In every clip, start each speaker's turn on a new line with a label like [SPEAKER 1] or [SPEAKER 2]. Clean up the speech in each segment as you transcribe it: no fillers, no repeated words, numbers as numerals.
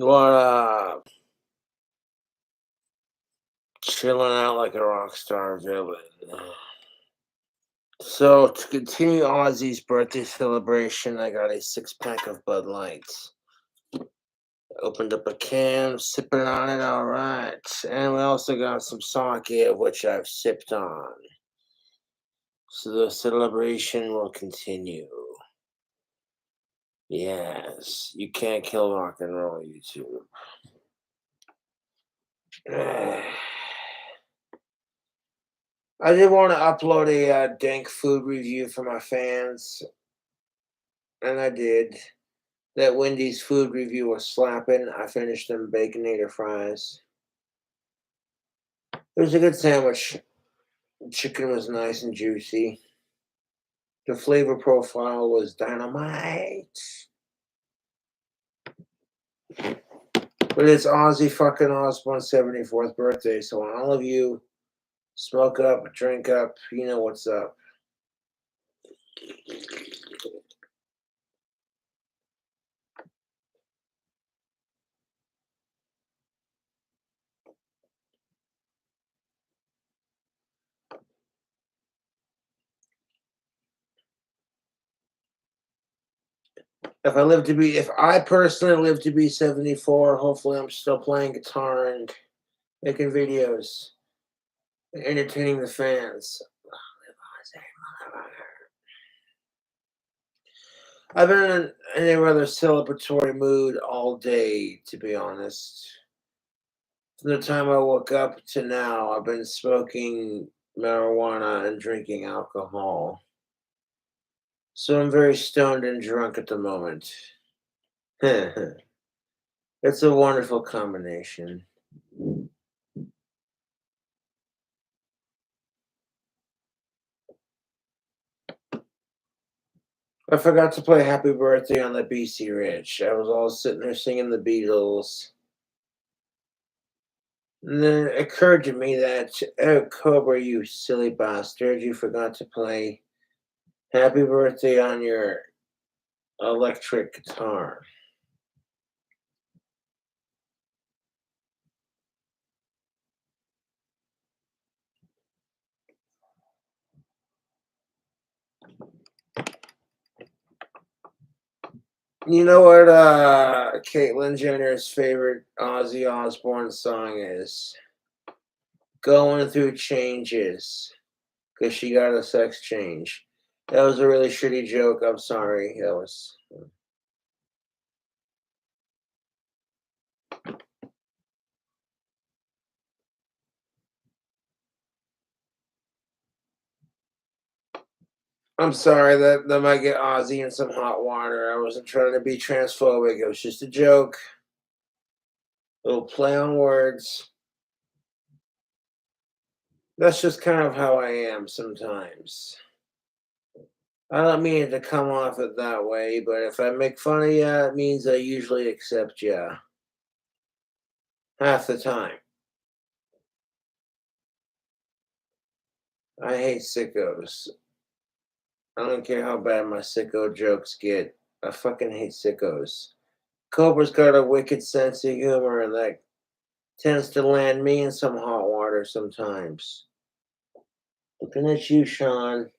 [SPEAKER 1] What chilling out like a rock star villain. So to continue Ozzy's birthday celebration, I got a 6 pack of Bud Lights. Opened up a can, sipping on it, all right. And we also got some sake, of which I've sipped on. So the celebration will continue. Yes, you can't kill rock and roll, YouTube. I did want to upload a dank food review for my fans, and I did. That Wendy's food review was slapping. I finished them Baconator fries. It was a good sandwich. The chicken was nice and juicy. The flavor profile was dynamite. But it's Ozzy fucking Osbourne's 74th birthday, so all of you smoke up, drink up, you know what's up. If I personally live to be 74, hopefully I'm still playing guitar and making videos, entertaining the fans. I've been in a rather celebratory mood all day, to be honest. From the time I woke up to now, I've been smoking marijuana and drinking alcohol. So I'm very stoned and drunk at the moment. It's a wonderful combination. I forgot to play Happy Birthday on the BC Rich. I was all sitting there singing the Beatles. And then it occurred to me that, oh, Cobra, you silly bastard, you forgot to play Happy Birthday on your electric guitar. You know what Caitlyn Jenner's favorite Ozzy Osbourne song is? Going Through Changes. Because she got a sex change. That was a really shitty joke. I'm sorry. That was. I'm sorry that might get Ozzy in some hot water. I wasn't trying to be transphobic. It was just a joke. A little play on words. That's just kind of how I am sometimes. I don't mean it to come off it that way, but if I make fun of you, it means I usually accept you. Half the time. I hate sickos. I don't care how bad my sicko jokes get. I fucking hate sickos. Cobra's got a wicked sense of humor and that tends to land me in some hot water sometimes. Looking at you, Sean.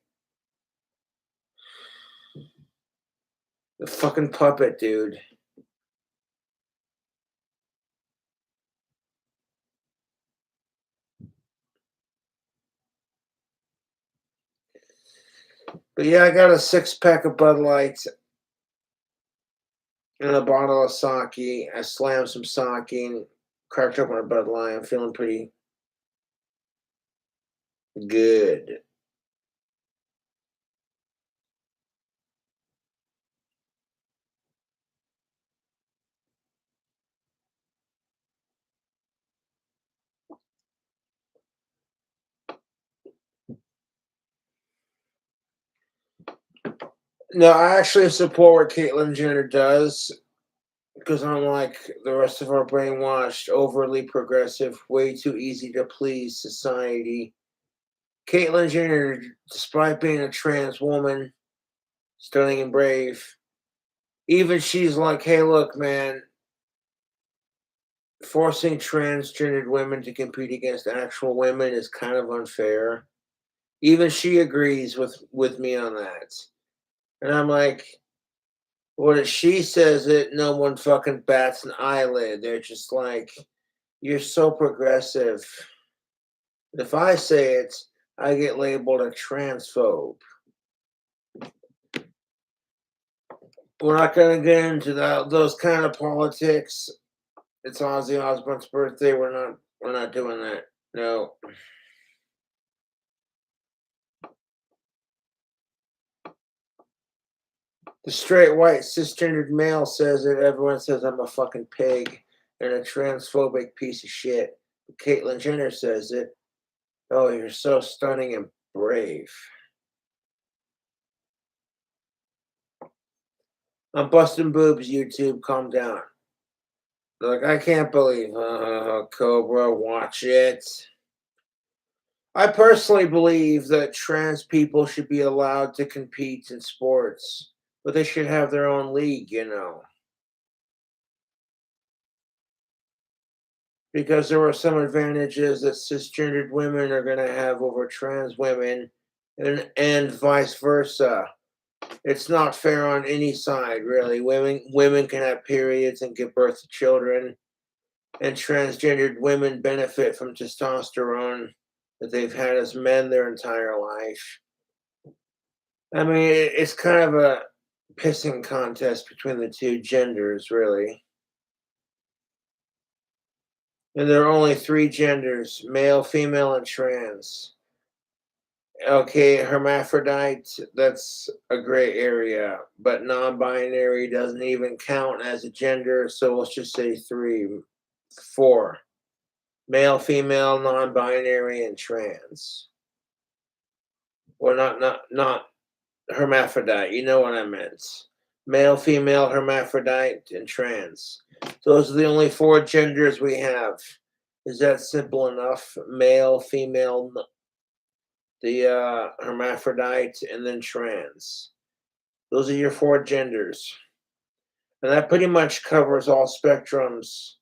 [SPEAKER 1] The fucking puppet, dude. But yeah, I got a 6 pack of Bud Lights and a bottle of sake. I slammed some sake and cracked open a Bud Light. I'm feeling pretty good. No, I actually support what Caitlyn Jenner does because unlike the rest of our brainwashed, overly progressive, way too easy to please society, Caitlyn Jenner, despite being a trans woman, stunning and brave, even she's like, hey, look, man, forcing transgendered women to compete against actual women is kind of unfair. Even she agrees with me on that. And I'm like, well, if she says it, no one fucking bats an eyelid. They're just like, you're so progressive. If I say it, I get labeled a transphobe. We're not gonna get into those kind of politics. It's Ozzy Osbourne's birthday. We're not doing that. No. The straight white cisgendered male says it. Everyone says I'm a fucking pig and a transphobic piece of shit. Caitlyn Jenner says it. Oh, you're so stunning and brave. I'm busting boobs, YouTube. Calm down. Look, I can't believe Cobra. Watch it. I personally believe that trans people should be allowed to compete in sports, but they should have their own league. Because there are some advantages that cisgendered women are going to have over trans women, and vice versa. It's not fair on any side, really. Women can have periods and give birth to children, and transgendered women benefit from testosterone that they've had as men their entire life. I mean, it's kind of a pissing contest between the two genders, really. And there are only three genders: male, female, and trans. Okay, hermaphrodite, that's a gray area, but non binary doesn't even count as a gender, so let's just say four: male, female, non binary, and trans. Well, not hermaphrodite, you know what I meant. Male, female, hermaphrodite, and trans. Those are the only four genders we have. Is that simple enough? Male, female, the hermaphrodite, and then trans. Those are your four genders. And that pretty much covers all spectrums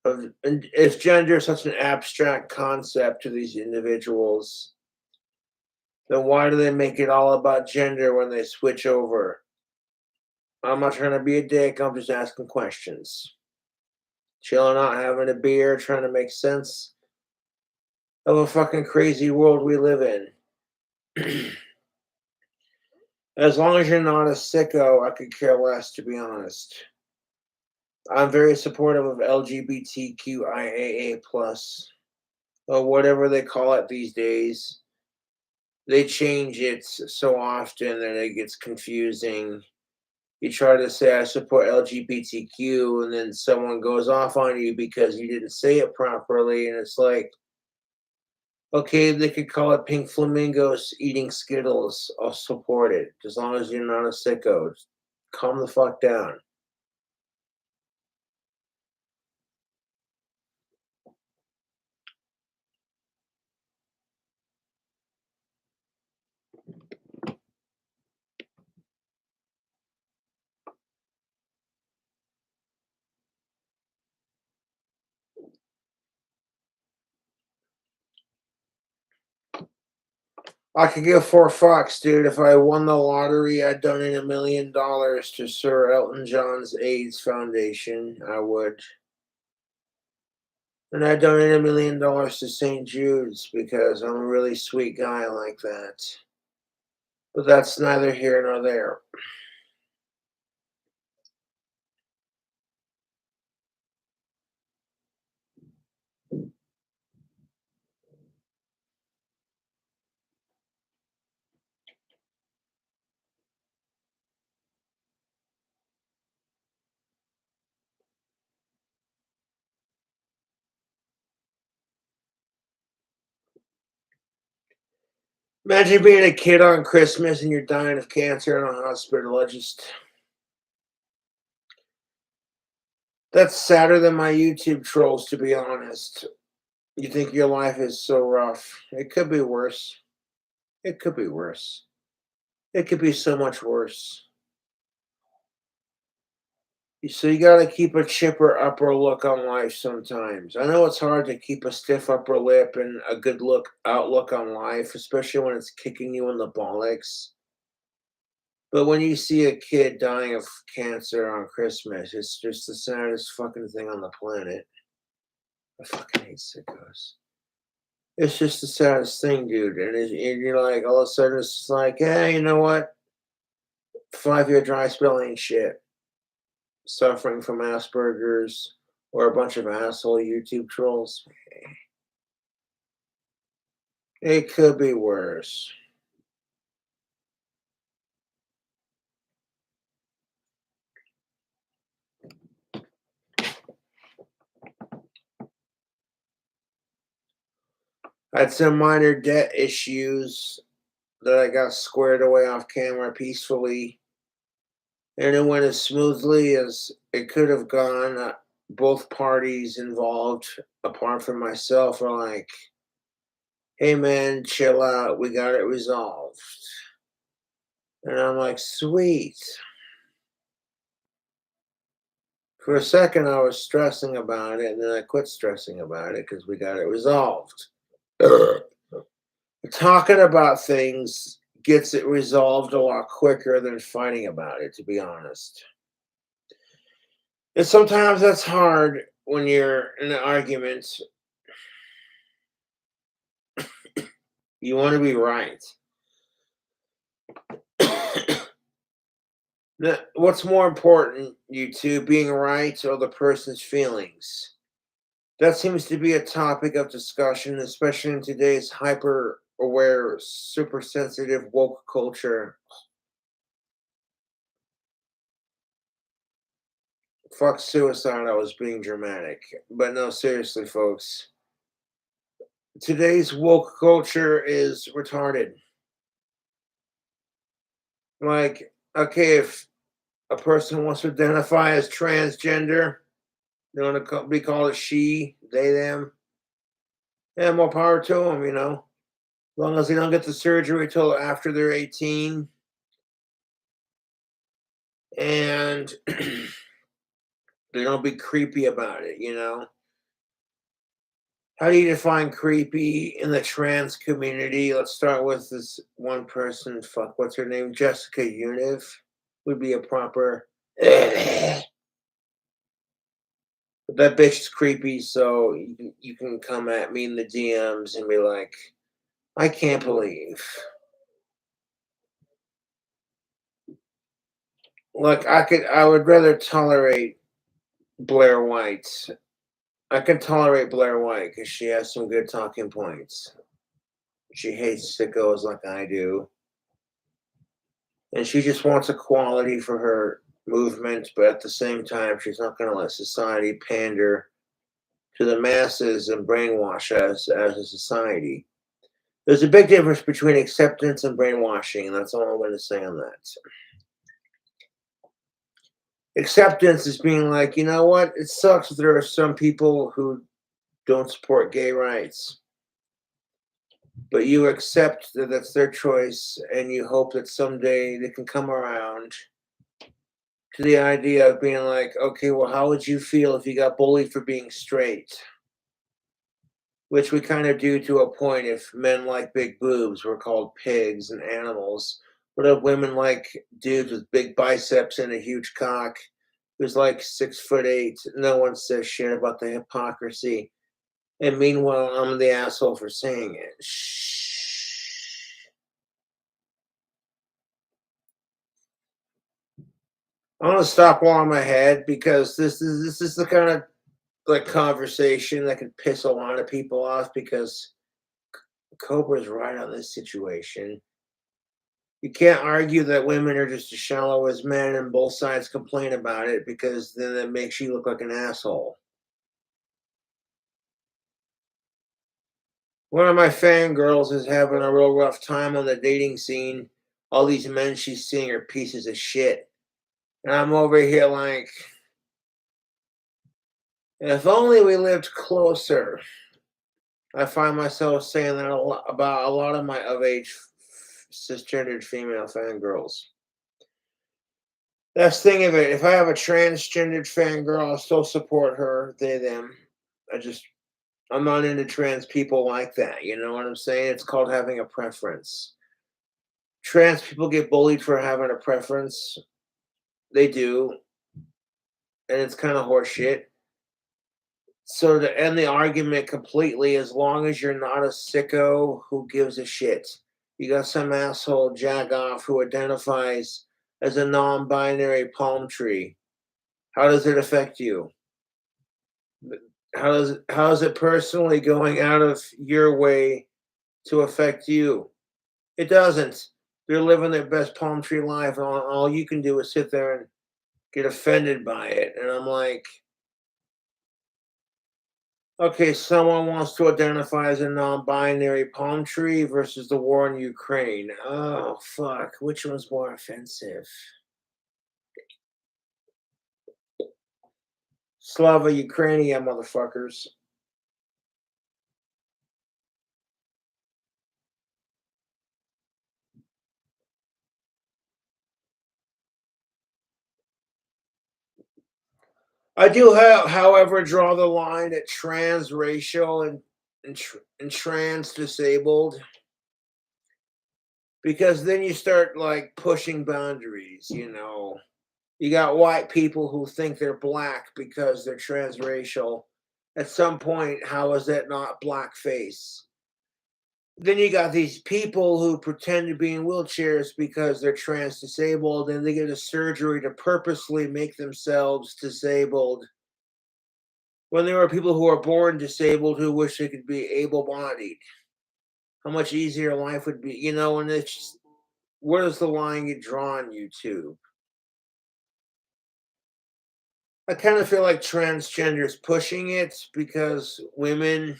[SPEAKER 1] of. And if gender is such an abstract concept to these individuals, then why do they make it all about gender when they switch over? I'm not trying to be a dick, I'm just asking questions. Chilling out, having a beer, trying to make sense of a fucking crazy world we live in. As long as you're not a sicko, I could care less, to be honest. I'm very supportive of LGBTQIAA plus, or whatever they call it these days. They change it so often that it gets confusing. You try to say I support LGBTQ, and then someone goes off on you because you didn't say it properly, and it's like, okay, they could call it pink flamingos eating Skittles. I'll support it as long as you're not a sicko. Just calm the fuck down. I could give four fucks, dude. If I won the lottery, I'd donate $1 million to Sir Elton John's AIDS Foundation. I would. And I'd donate $1 million to St. Jude's because I'm a really sweet guy like that. But that's neither here nor there. Imagine being a kid on Christmas and you're dying of cancer in a hospital. That's sadder than my YouTube trolls, to be honest. You think your life is so rough. It could be worse. It could be worse. It could be so much worse. So you gotta keep a chipper upper look on life sometimes. I know it's hard to keep a stiff upper lip and a good outlook on life, especially when it's kicking you in the bollocks. But when you see a kid dying of cancer on Christmas, it's just the saddest fucking thing on the planet. I fucking hate sickos. It's just the saddest thing, dude. And you're like, all of a sudden, it's just like, hey, you know what? 5-year dry spell ain't shit. Suffering from Asperger's or a bunch of asshole YouTube trolls. It could be worse. I had some minor debt issues that I got squared away off camera peacefully, and it went as smoothly as it could have gone. Both parties involved, apart from myself, are like, hey man, chill out, we got it resolved. And I'm like, sweet. For a second, I was stressing about it, and then I quit stressing about it because we got it resolved. Talking about things gets it resolved a lot quicker than fighting about it, to be honest. And sometimes that's hard when you're in an argument. You want to be right. What's more important, you two, being right or the person's feelings? That seems to be a topic of discussion, especially in today's hyper aware, super sensitive woke culture. Fuck suicide, I was being dramatic. But no, seriously, folks. Today's woke culture is retarded. Like, okay, if a person wants to identify as transgender, they want to be called a she, they, them. Yeah, more power to them, you know. As long as they don't get the surgery till after they're 18 and they don't be creepy about it, you know. How do you define creepy in the trans community? Let's start with this one person. Fuck, what's her name? Jessica Univ would be a proper. But that bitch is creepy, so you can come at me in the DMs and be like, I can't believe. Like I would rather tolerate Blair White. I can tolerate Blair White because she has some good talking points. She hates sickos like I do. And she just wants equality for her movement, but at the same time, she's not going to let society pander to the masses and brainwash us as a society. There's a big difference between acceptance and brainwashing, and that's all I'm going to say on that. Acceptance is being like, you know what? It sucks that there are some people who don't support gay rights, but you accept that that's their choice, and you hope that someday they can come around to the idea of being like, okay, well, how would you feel if you got bullied for being straight? Which we kind of do to a point if men like big boobs were called pigs and animals. But if women like dudes with big biceps and a huge cock who's like 6'8", no one says shit about the hypocrisy. And meanwhile, I'm the asshole for saying it. Shh. I want to stop while I'm ahead because this is the kind of like conversation that can piss a lot of people off because Cobra's right on this situation. You can't argue that women are just as shallow as men and both sides complain about it because then it makes you look like an asshole. One of my fangirls is having a real rough time on the dating scene. All these men she's seeing are pieces of shit. And I'm over here like, if only we lived closer. I find myself saying that about a lot of my of age cisgendered female fangirls. That's the thing of it. If I have a transgendered fangirl, I'll still support her, they, them. I just, I'm not into trans people like that. You know what I'm saying? It's called having a preference. Trans people get bullied for having a preference. They do, and it's kind of horseshit. So to end the argument completely, as long as you're not a sicko, who gives a shit? You got some asshole jagoff who identifies as a non-binary palm tree. How does it affect you? How is it personally going out of your way to affect you? It doesn't. They're living their best palm tree life, and all you can do is sit there and get offended by it. And I'm like, okay, someone wants to identify as a non-binary palm tree versus the war in Ukraine. Oh fuck, which one's more offensive? Slava Ukrainia, motherfuckers. I do, however, draw the line at transracial and trans disabled, because then you start like pushing boundaries. You got white people who think they're black because they're transracial. At some point, how is that not blackface? Then you got these people who pretend to be in wheelchairs because they're trans disabled, and they get a surgery to purposely make themselves disabled when there are people who are born disabled who wish they could be able bodied. How much easier life would be, and it's just, where does the line get drawn, YouTube? I kind of feel like transgenders pushing it because women,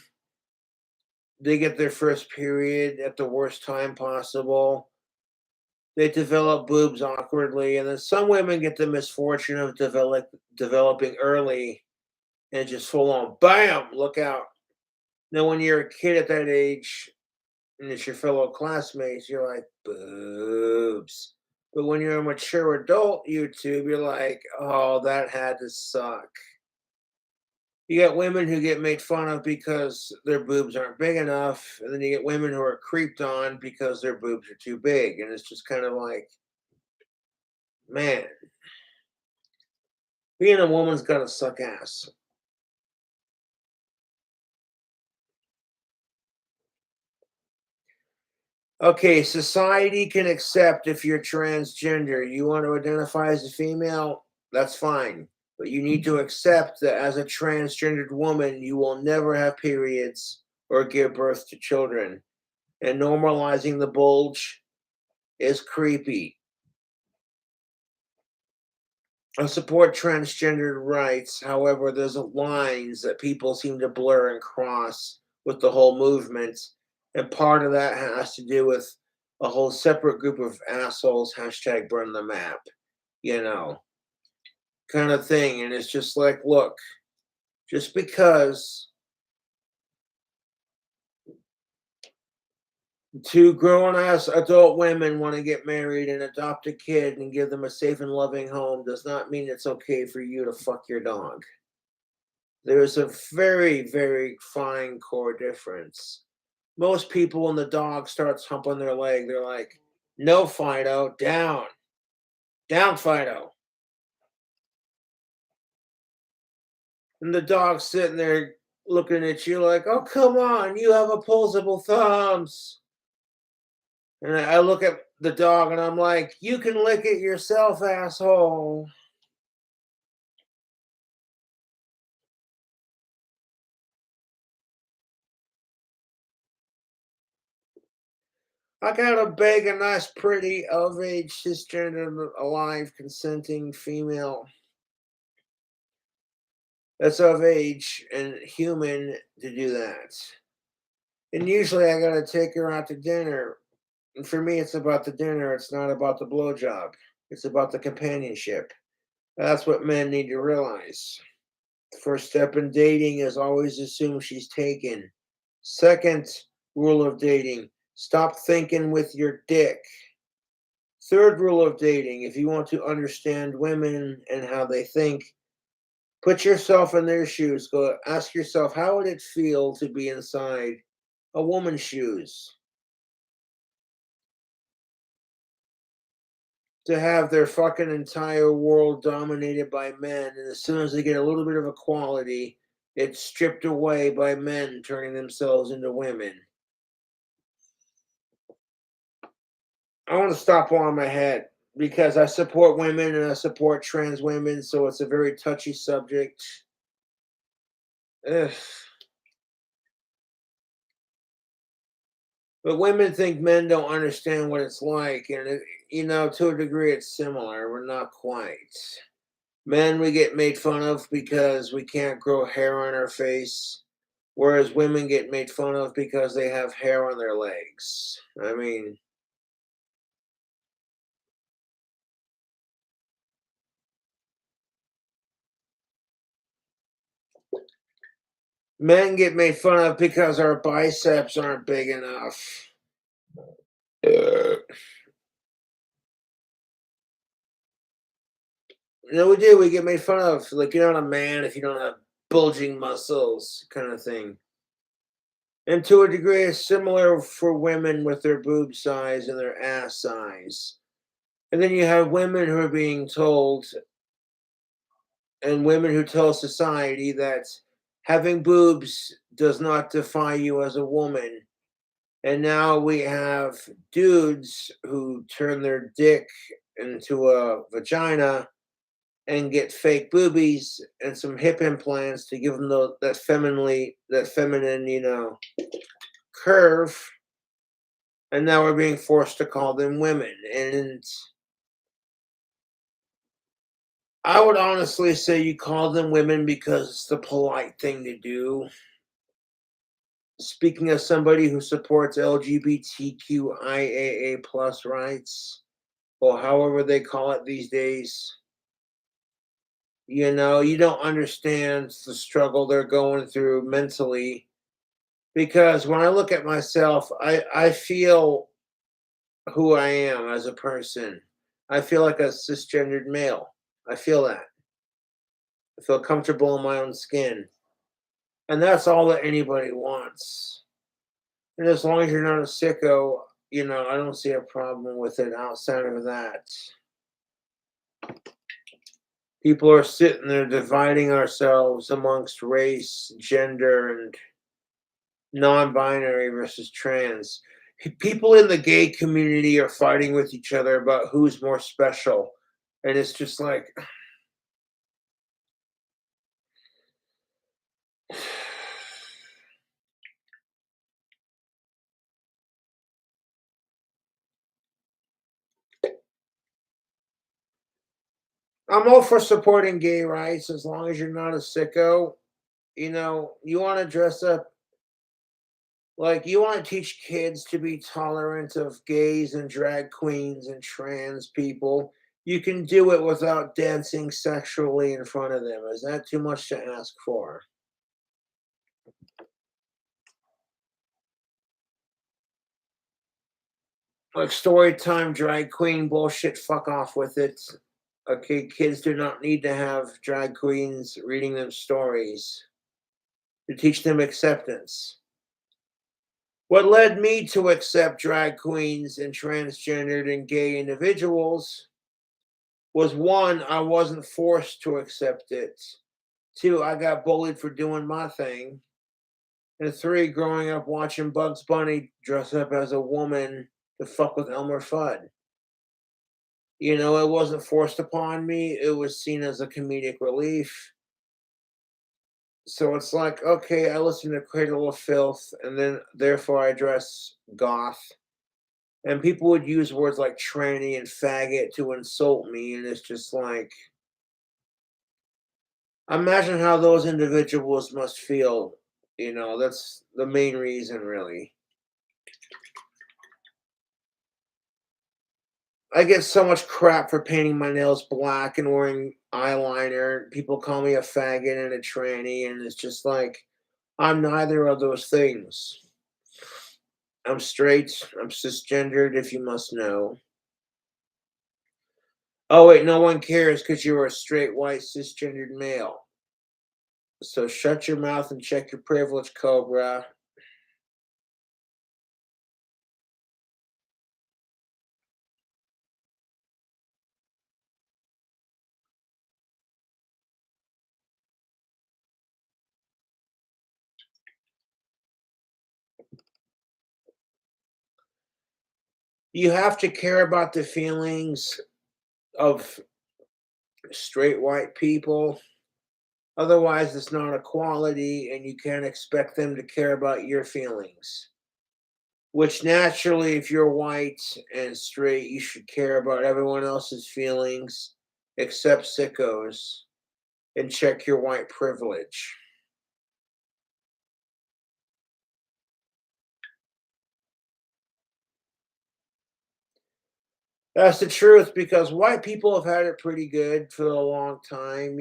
[SPEAKER 1] they get their first period at the worst time possible. They develop boobs awkwardly, and then some women get the misfortune of developing early and just full on bam, look out. Now, when you're a kid at that age and it's your fellow classmates, you're like, boobs. But when you're a mature adult, YouTube, you're like, oh, that had to suck. You got women who get made fun of because their boobs aren't big enough, and then you get women who are creeped on because their boobs are too big. And it's just kind of like, man, being a woman's gotta suck ass. Okay, society can accept if you're transgender. You want to identify as a female, that's fine. But you need to accept that as a transgendered woman, you will never have periods or give birth to children. And normalizing the bulge is creepy. I support transgender rights. However, there's lines that people seem to blur and cross with the whole movement. And part of that has to do with a whole separate group of assholes, hashtag burn the map, you know, kind of thing. And it's just like, look, just because two grown ass adult women want to get married and adopt a kid and give them a safe and loving home does not mean it's okay for you to fuck your dog. There's a very, very fine core difference. Most people, when the dog starts humping their leg, they're like, no, Fido, down, down, Fido. And the dog's sitting there looking at you like, oh, come on, you have opposable thumbs. And I look at the dog and I'm like, you can lick it yourself, asshole. I gotta beg a nice, pretty, of age, cisgender, alive, consenting female that's of age and human to do that. And usually I gotta take her out to dinner. And for me, it's about the dinner. It's not about the blowjob. It's about the companionship. That's what men need to realize. The first step in dating is always assume she's taken. Second rule of dating, stop thinking with your dick. Third rule of dating: if you want to understand women and how they think, put yourself in their shoes. Go ask yourself, how would it feel to be inside a woman's shoes? To have their fucking entire world dominated by men, and as soon as they get a little bit of equality, it's stripped away by men turning themselves into women. I want to stop while I'm ahead because I support women and I support trans women, so it's a very touchy subject. Ugh. But women think men don't understand what it's like, and to a degree, it's similar. We're not quite. Men, we get made fun of because we can't grow hair on our face, whereas women get made fun of because they have hair on their legs. I mean, men get made fun of because our biceps aren't big enough. Uh, no, we do. We get made fun of. Like, you're not a man if you don't have bulging muscles, kind of thing. And to a degree, it's similar for women with their boob size and their ass size. And then you have women who are being told, and women who tell society that having boobs does not define you as a woman. And now we have dudes who turn their dick into a vagina and get fake boobies and some hip implants to give them that feminine, curve. And now we're being forced to call them women. And I would honestly say you call them women because it's the polite thing to do. Speaking as somebody who supports LGBTQIAA plus rights, or however they call it these days, you don't understand the struggle they're going through mentally. Because when I look at myself, I feel who I am as a person. I feel like a cisgendered male. I feel that. I feel comfortable in my own skin. And that's all that anybody wants. And as long as you're not a sicko, I don't see a problem with it outside of that. People are sitting there dividing ourselves amongst race, gender, and non binary versus trans. People in the gay community are fighting with each other about who's more special. And it's just like, I'm all for supporting gay rights as long as you're not a sicko. You want to dress up like you want to teach kids to be tolerant of gays and drag queens and trans people. You can do it without dancing sexually in front of them. Is that too much to ask for? Like story time drag queen bullshit, fuck off with it. Okay, kids do not need to have drag queens reading them stories to teach them acceptance. What led me to accept drag queens and transgendered and gay individuals was one, I wasn't forced to accept it. Two, I got bullied for doing my thing. And three, growing up watching Bugs Bunny dress up as a woman to fuck with Elmer Fudd. It wasn't forced upon me, it was seen as a comedic relief. So it's like, okay, I listen to Cradle of Filth, and then therefore I dress goth. And people would use words like tranny and faggot to insult me, and it's just like, imagine how those individuals must feel. That's the main reason, really. I get so much crap for painting my nails black and wearing eyeliner. People call me a faggot and a tranny, and it's just like, I'm neither of those things. I'm straight, I'm cisgendered, if you must know. Oh, wait, no one cares because you're a straight, white, cisgendered male. So shut your mouth and check your privilege, Cobra. You have to care about the feelings of straight white people. Otherwise, it's not equality, and you can't expect them to care about your feelings. Which naturally, if you're white and straight, you should care about everyone else's feelings except sickos and check your white privilege. That's the truth because white people have had it pretty good for a long time.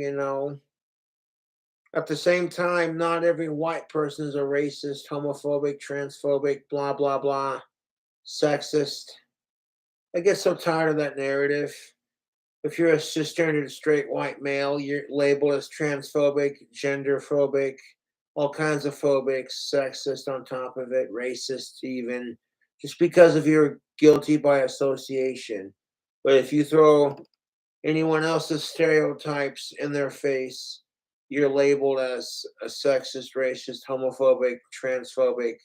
[SPEAKER 1] At the same time, not every white person is a racist, homophobic, transphobic, blah, blah, blah, sexist. I get so tired of that narrative. If you're a cisgendered straight white male, you're labeled as transphobic, genderphobic, all kinds of phobics, sexist on top of it, racist even, just because of you're guilty by association. But if you throw anyone else's stereotypes in their face, you're labeled as a sexist, racist, homophobic, transphobic.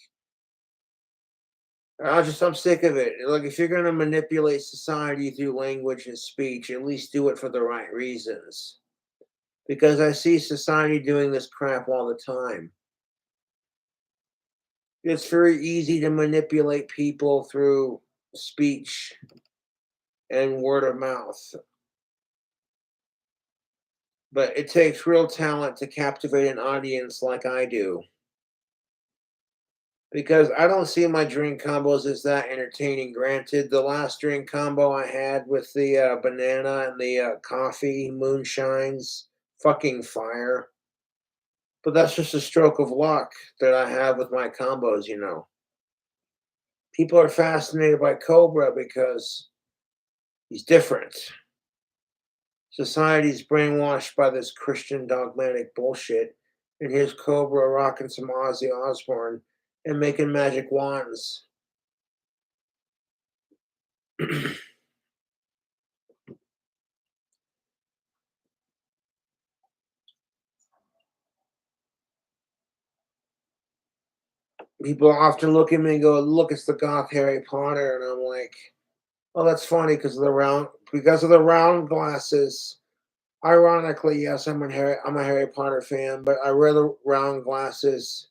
[SPEAKER 1] I'm sick of it. Like, if you're gonna manipulate society through language and speech, at least do it for the right reasons. Because I see society doing this crap all the time. It's very easy to manipulate people through speech and word of mouth, but it takes real talent to captivate an audience like I do. Because I don't see my drink combos as that entertaining. Granted, the last drink combo I had with the banana and the coffee moonshines, fucking fire. But that's just a stroke of luck that I have with my combos. People are fascinated by Cobra because he's different. Society's brainwashed by this Christian dogmatic bullshit, and here's Cobra rocking some Ozzy Osbourne and making magic wands. People often look at me and go, "Look, it's the goth Harry Potter," and I'm like, "Oh, that's funny because of the round glasses." Ironically, yes, I'm a Harry Potter fan, but I wear the round glasses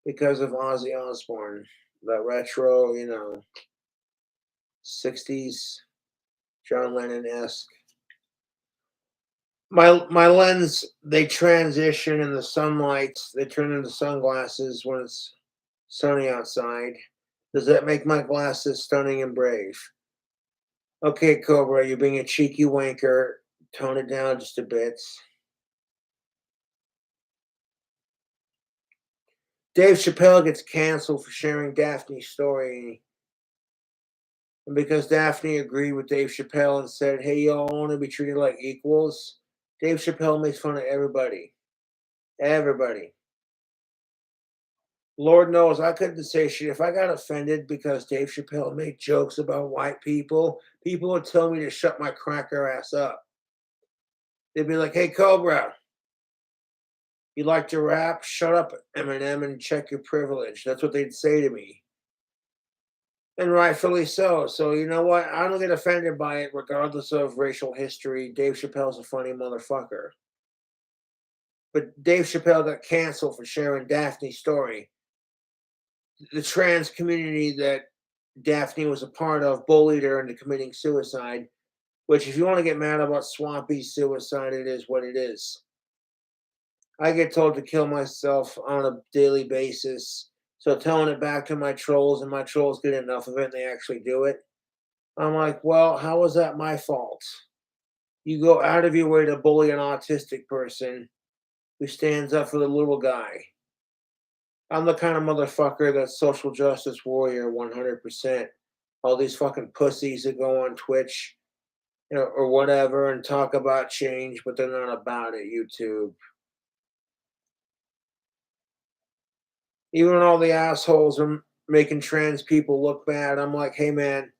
[SPEAKER 1] because of Ozzy Osbourne, the retro, 60s John Lennon esque. My lens, they transition in the sunlight. They turn into sunglasses when it's sunny outside. Does that make my glasses stunning and brave? Okay, Cobra, you're being a cheeky wanker. Tone it down just a bit. Dave Chappelle gets canceled for sharing Daphne's story. And because Daphne agreed with Dave Chappelle and said, "Hey, y'all want to be treated like equals," Dave Chappelle makes fun of everybody. Everybody. Lord knows I couldn't say shit. If I got offended because Dave Chappelle made jokes about white people would tell me to shut my cracker ass up. They'd be like, "Hey, Cobra, you like to rap? Shut up, Eminem, and check your privilege." That's what they'd say to me. And rightfully so. So, you know what? I don't get offended by it, regardless of racial history. Dave Chappelle's a funny motherfucker. But Dave Chappelle got canceled for sharing Daphne's story. The trans community that Daphne was a part of bullied her into committing suicide, which, if you want to get mad about Swampy suicide, it is what it is. I get told to kill myself on a daily basis. So telling it back to my trolls, and my trolls get enough of it and they actually do it. I'm like, well, how was that my fault? You go out of your way to bully an autistic person who stands up for the little guy. I'm the kind of motherfucker that's social justice warrior 100%. All these fucking pussies that go on Twitch or whatever, and talk about change, but they're not about it. YouTube. Even when all the assholes are making trans people look bad, I'm like, hey man,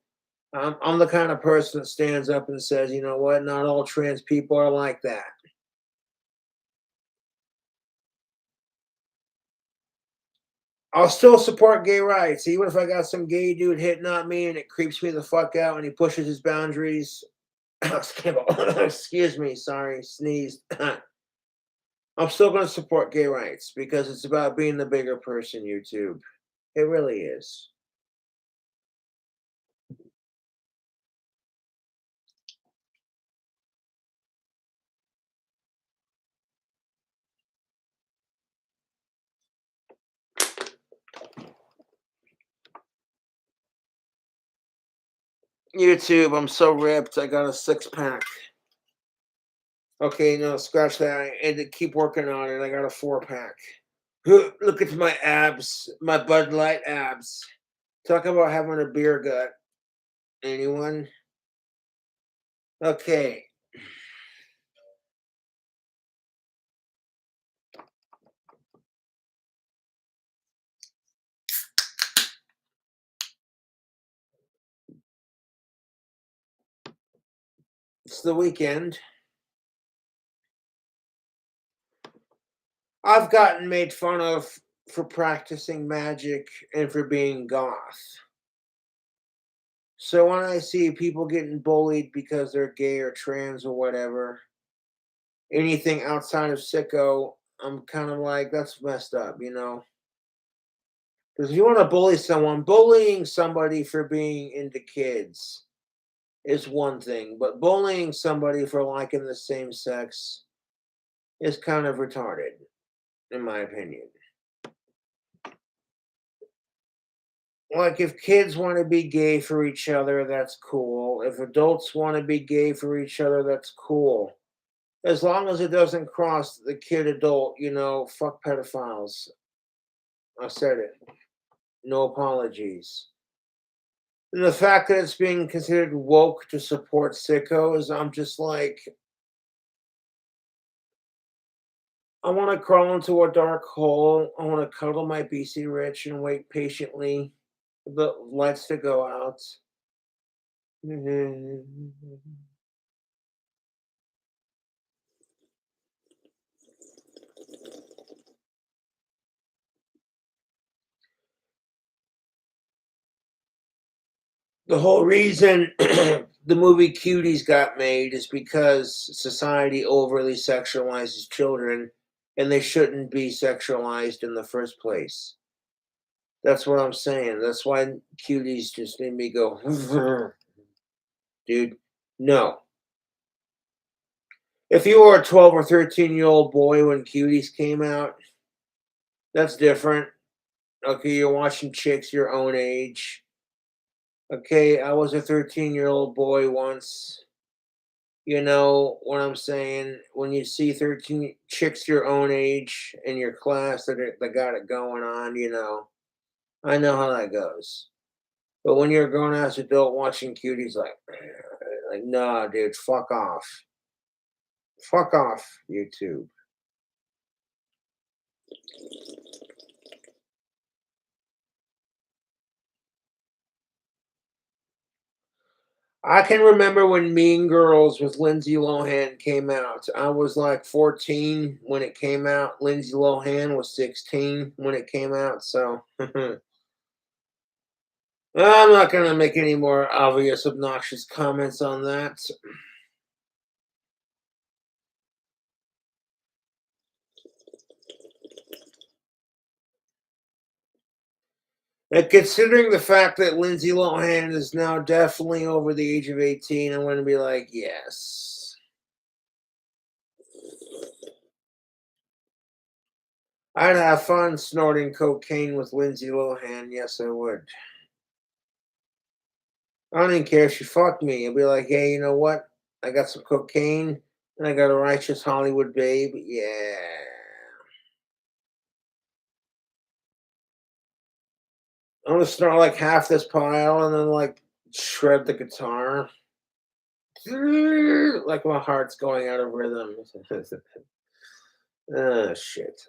[SPEAKER 1] I'm the kind of person that stands up and says, you know what? Not all trans people are like that. I'll still support gay rights, even if I got some gay dude hitting on me and it creeps me the fuck out and he pushes his boundaries. Excuse me, sorry, sneezed. I'm still going to support gay rights because it's about being the bigger person, YouTube. It really is. YouTube, I'm so ripped. I got a 6-pack. Okay, no, scratch that. I had to keep working on it. I got a 4-pack. Look at my abs, my Bud Light abs. Talk about having a beer gut. Anyone? Okay. It's the weekend. I've gotten made fun of for practicing magic and for being goth. So when I see people getting bullied because they're gay or trans or whatever, anything outside of sicko, I'm kind of like, that's messed up, you know? Because if you want to bully someone, bullying somebody for being into kids is one thing, but bullying somebody for liking the same sex is kind of retarded, in my opinion. Like, if kids want to be gay for each other, that's cool. If adults want to be gay for each other, that's cool. As long as it doesn't cross the kid adult, fuck pedophiles. I said it. No apologies. And the fact that it's being considered woke to support sickos, I'm just like, I want to crawl into a dark hole. I want to cuddle my BC Rich and wait patiently for the lights to go out. The whole reason the movie Cuties got made is because society overly sexualizes children and they shouldn't be sexualized in the first place. That's what I'm saying. That's why Cuties just made me go, dude, no. If you were a 12 or 13-year-old boy when Cuties came out, that's different. Okay, you're watching chicks your own age. Okay, I was a 13-year-old boy once. You know what I'm saying? When you see 13 chicks your own age in your class that got it going on, I know how that goes. But when you're a grown ass adult watching cuties, like, nah, dude, fuck off, YouTube. I can remember when Mean Girls with Lindsay Lohan came out. I was like 14 when it came out. Lindsay Lohan was 16 when it came out. So I'm not going to make any more obvious, obnoxious comments on that. And considering the fact that Lindsay Lohan is now definitely over the age of 18, I'm going to be like, yes. I'd have fun snorting cocaine with Lindsay Lohan. Yes, I would. I don't even care if she fucked me. I'd be like, hey, you know what? I got some cocaine and I got a righteous Hollywood babe. Yeah. I'm gonna snort like half this pile and then like shred the guitar. like my heart's going out of rhythm. Oh shit.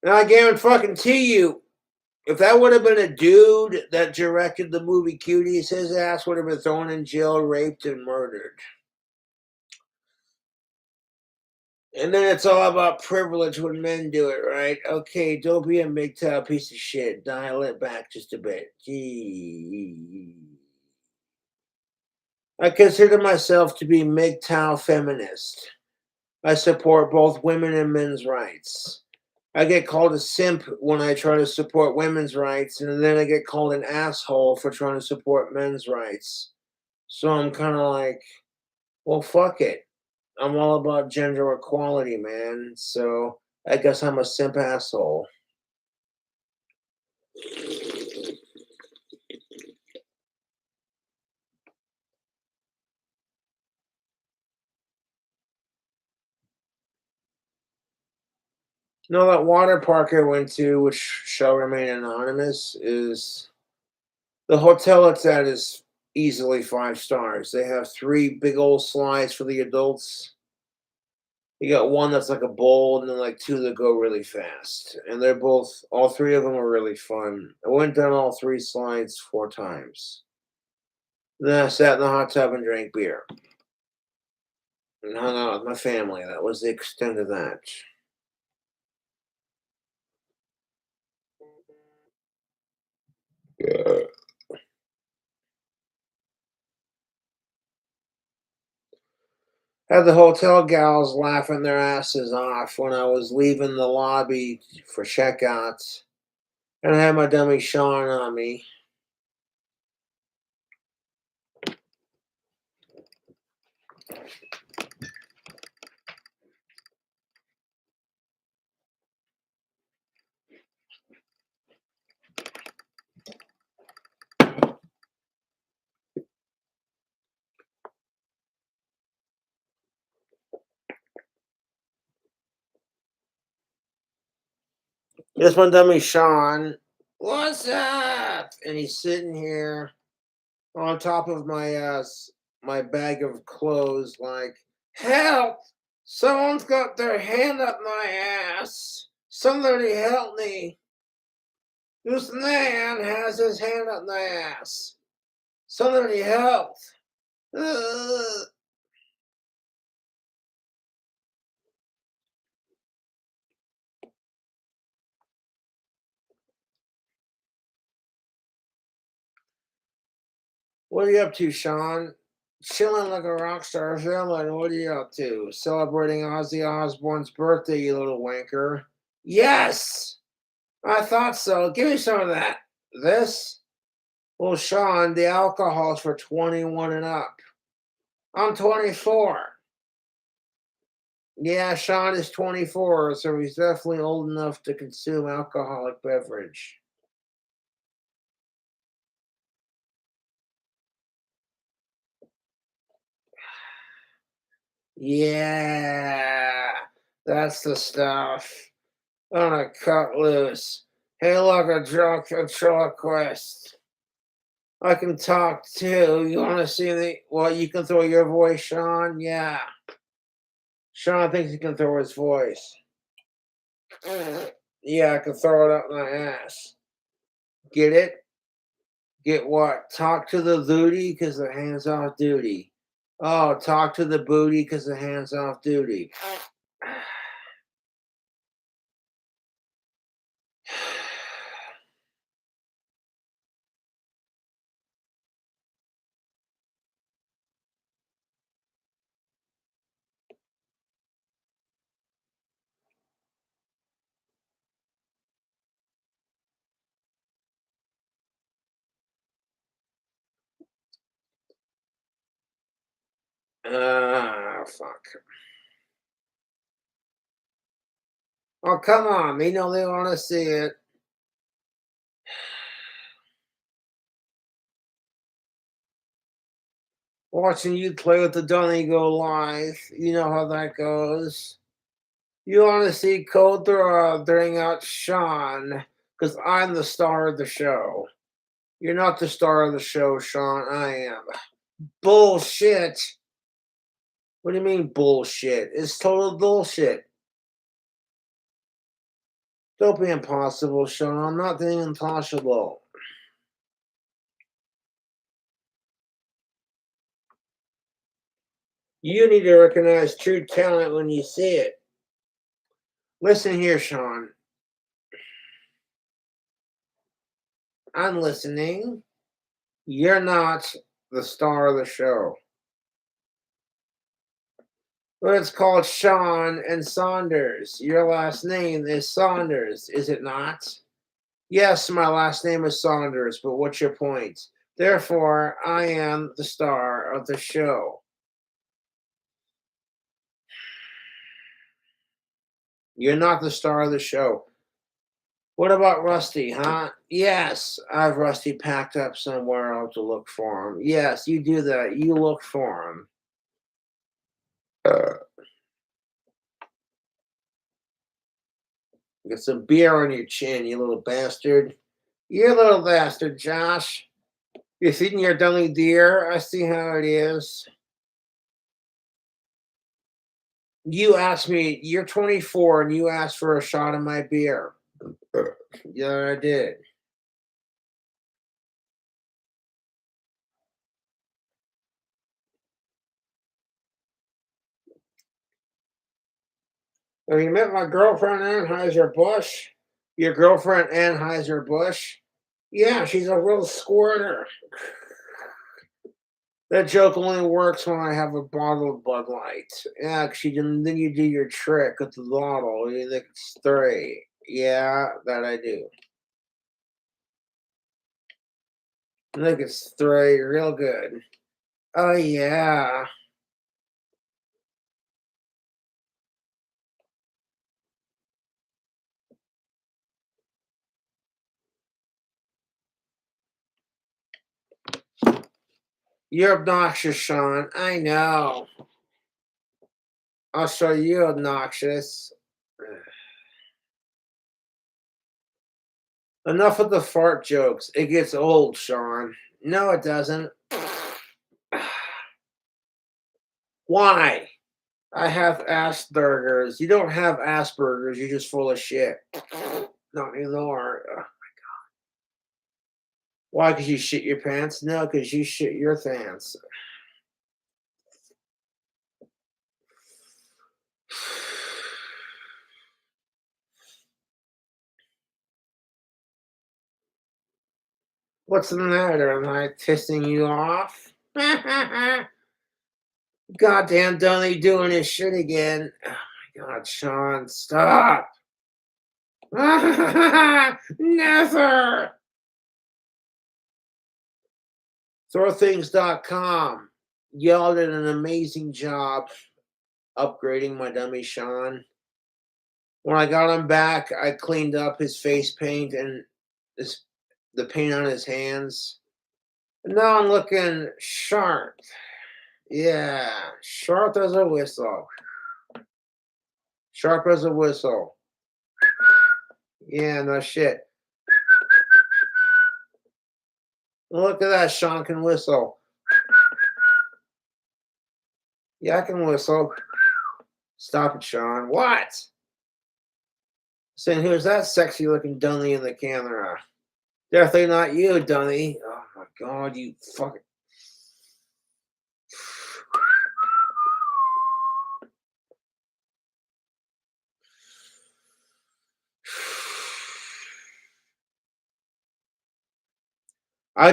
[SPEAKER 1] Now I guarantee you, if that would have been a dude that directed the movie Cuties, his ass would have been thrown in jail, raped, and murdered. And then it's all about privilege when men do it, right? Okay, don't be a MGTOW piece of shit. Dial it back just a bit. Gee. I consider myself to be MGTOW feminist. I support both women and men's rights. I get called a simp when I try to support women's rights, and then I get called an asshole for trying to support men's rights. So I'm kind of like, well, fuck it. I'm all about gender equality, man. So I guess I'm a simp asshole. No, that water park I went to, which shall remain anonymous, is the hotel it's at is easily 5 stars. They have 3 big old slides for the adults. You got one that's like a bowl, and then like 2 that go really fast. And they're all 3 of them are really fun. I went down all 3 slides 4 times. Then I sat in the hot tub and drank beer and hung out with my family. That was the extent of that. Yeah. Had the hotel gals laughing their asses off when I was leaving the lobby for checkouts, and I had my dummy Sean on me. This my dummy Sean. What's up? And he's sitting here on top of my bag of clothes, like, help! Someone's got their hand up my ass. Somebody help me. This man has his hand up my ass. Somebody help. Ugh. What are you up to, Sean? Chilling like a rock star villain. What are you up to? Celebrating Ozzy Osbourne's birthday, you little wanker. Yes! I thought so. Give me some of that. This? Well, Sean, the alcohol's for 21 and up. I'm 24. Yeah, Sean is 24, so he's definitely old enough to consume alcoholic beverage. Yeah, that's the stuff. On a cut loose. Hey, look, a drunk ventriloquist. I can talk too. You want to see the? Well, you can throw your voice, Sean. Yeah, Sean thinks he can throw his voice. Yeah, I can throw it up my ass. Get it? Get what? Talk to the booty because the hands off duty. Oh, talk to the booty because the hands off duty. Ah, fuck. Oh, come on. They know they want to see it. Watching you play with the Donny go live. You know how that goes. You want to see Code throwing out Sean because I'm the star of the show. You're not the star of the show, Sean. I am. Bullshit. What do you mean bullshit? It's total bullshit. Don't be impossible, Sean. I'm not being impossible. You need to recognize true talent when you see it. Listen here, Sean. I'm listening. You're not the star of the show. But it's called Sean and Saunders. Your last name is Saunders, is it not? Yes, my last name is Saunders, but what's your point? Therefore, I am the star of the show. You're not the star of the show. What about Rusty, huh? Yes, I've Rusty packed up somewhere. I'll have to look for him. Yes, you do that. You look for him. Get some beer on your chin, you little bastard. You little bastard, Josh. You're feeding your dummy deer. I see how it is. You asked me, you're 24 and you asked for a shot of my beer. Yeah, I did. Have you met my girlfriend, Anheuser-Busch? Your girlfriend, Anheuser-Busch? Yeah, she's a real squirter. That joke only works when I have a bottle of Bud Light. Yeah, 'cause then you do your trick with the bottle. You think it's three. Yeah, that I do. I think it's three. Real good. Oh, yeah. You're obnoxious, Sean. I know. I'll show you obnoxious. Enough of the fart jokes. It gets old, Sean. No, it doesn't. Why? I have Asperger's. You don't have Asperger's. You're just full of shit. Not anymore. Why? Because you shit your pants? No, because you shit your pants. What's the matter? Am I pissing you off? Goddamn Donnie doing his shit again. Oh my god, Sean, stop. Never. Throwthings.com. Y'all did an amazing job upgrading my dummy Sean. When I got him back, I cleaned up his face paint and the paint on his hands. And now I'm looking sharp. Yeah, sharp as a whistle. Sharp as a whistle. Yeah, no shit. Look at that, Sean can whistle. Yeah, I can whistle. Stop it, Sean. What? Saying, who's that sexy looking dummy in the camera? Definitely not you, dummy. Oh my god, you fucking.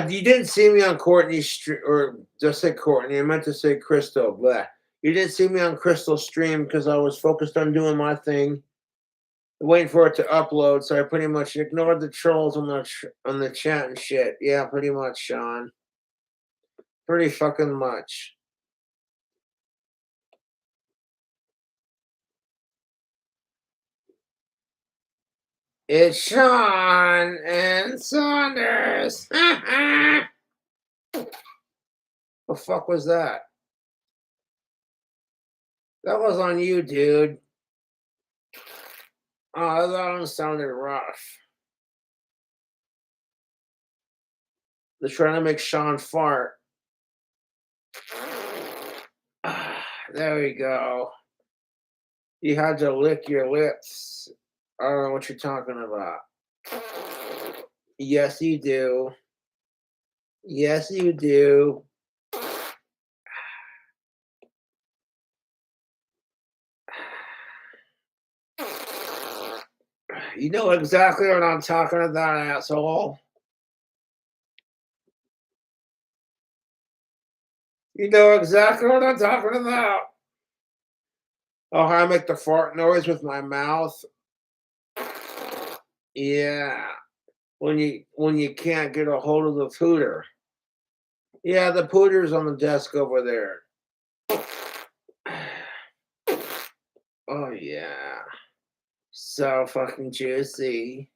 [SPEAKER 1] You didn't see me on Courtney's stream, or just say Courtney. I meant to say Crystal. Blah. You didn't see me on Crystal's stream because I was focused on doing my thing, waiting for it to upload. So I pretty much ignored the trolls on the chat and shit. Yeah, pretty much, Sean. Pretty fucking much. It's Sean and Saunders. The fuck was that? That was on you, dude. Oh, that one sounded rough. They're trying to make Sean fart. There we go. You had to lick your lips. I don't know what you're talking about. Yes, you do. Yes, you do. You know exactly what I'm talking about, asshole. You know exactly what I'm talking about. Oh, I make the fart noise with my mouth. Yeah. When you can't get a hold of the pooter. Yeah, the pooter's on the desk over there. Oh yeah. So fucking juicy.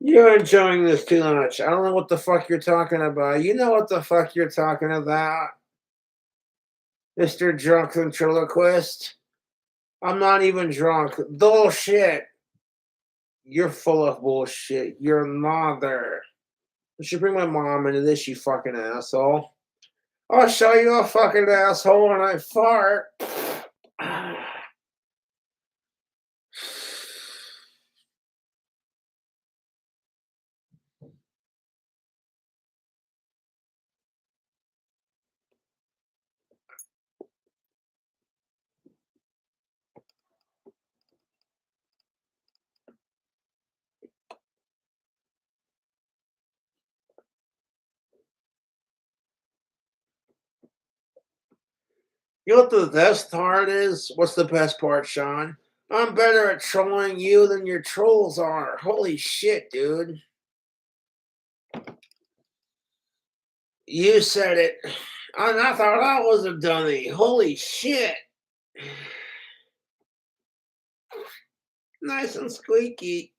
[SPEAKER 1] You're enjoying this too much. I don't know what the fuck you're talking about. You know what the fuck you're talking about, Mr. Drunk Ventriloquist. I'm not even drunk. Bullshit. You're full of bullshit. Your mother. I should bring my mom into this, you fucking asshole. I'll show you a fucking asshole when I fart. You know what the best part is? What's the best part, Sean? I'm better at trolling you than your trolls are. Holy shit, dude. You said it. And I thought I was a dummy. Holy shit. Nice and squeaky.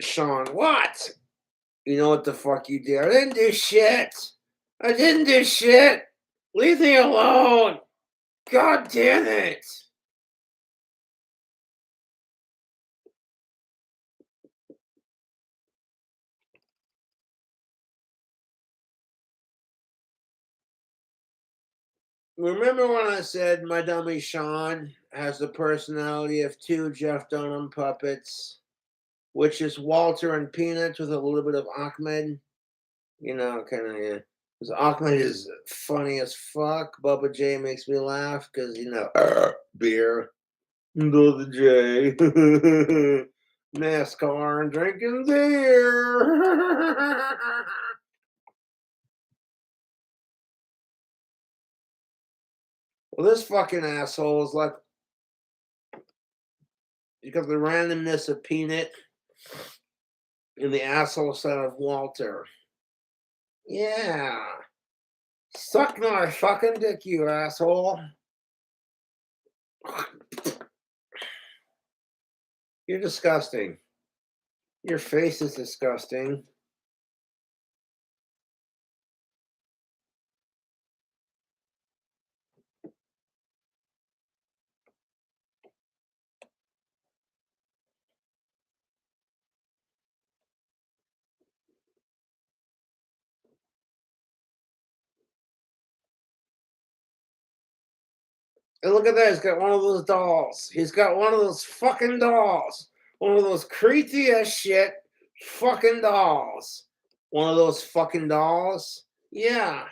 [SPEAKER 1] Sean, what? You know what the fuck you did? I didn't do shit. I didn't do shit. Leave me alone. God damn it. Remember when I said my dummy Sean has the personality of two Jeff Dunham puppets, which is Walter and Peanuts with a little bit of Ahmed? You know, kind of, yeah. Because Ahmed is funny as fuck. Bubba J makes me laugh because, beer. Go the J. NASCAR and drinking beer. Well, this fucking asshole is like, because the randomness of Peanut and the asshole son of Walter. Yeah. Suck my fucking dick, you asshole. You're disgusting. Your face is disgusting. And look at that, he's got one of those dolls. He's got one of those fucking dolls. One of those creepy as shit fucking dolls. One of those fucking dolls. Yeah.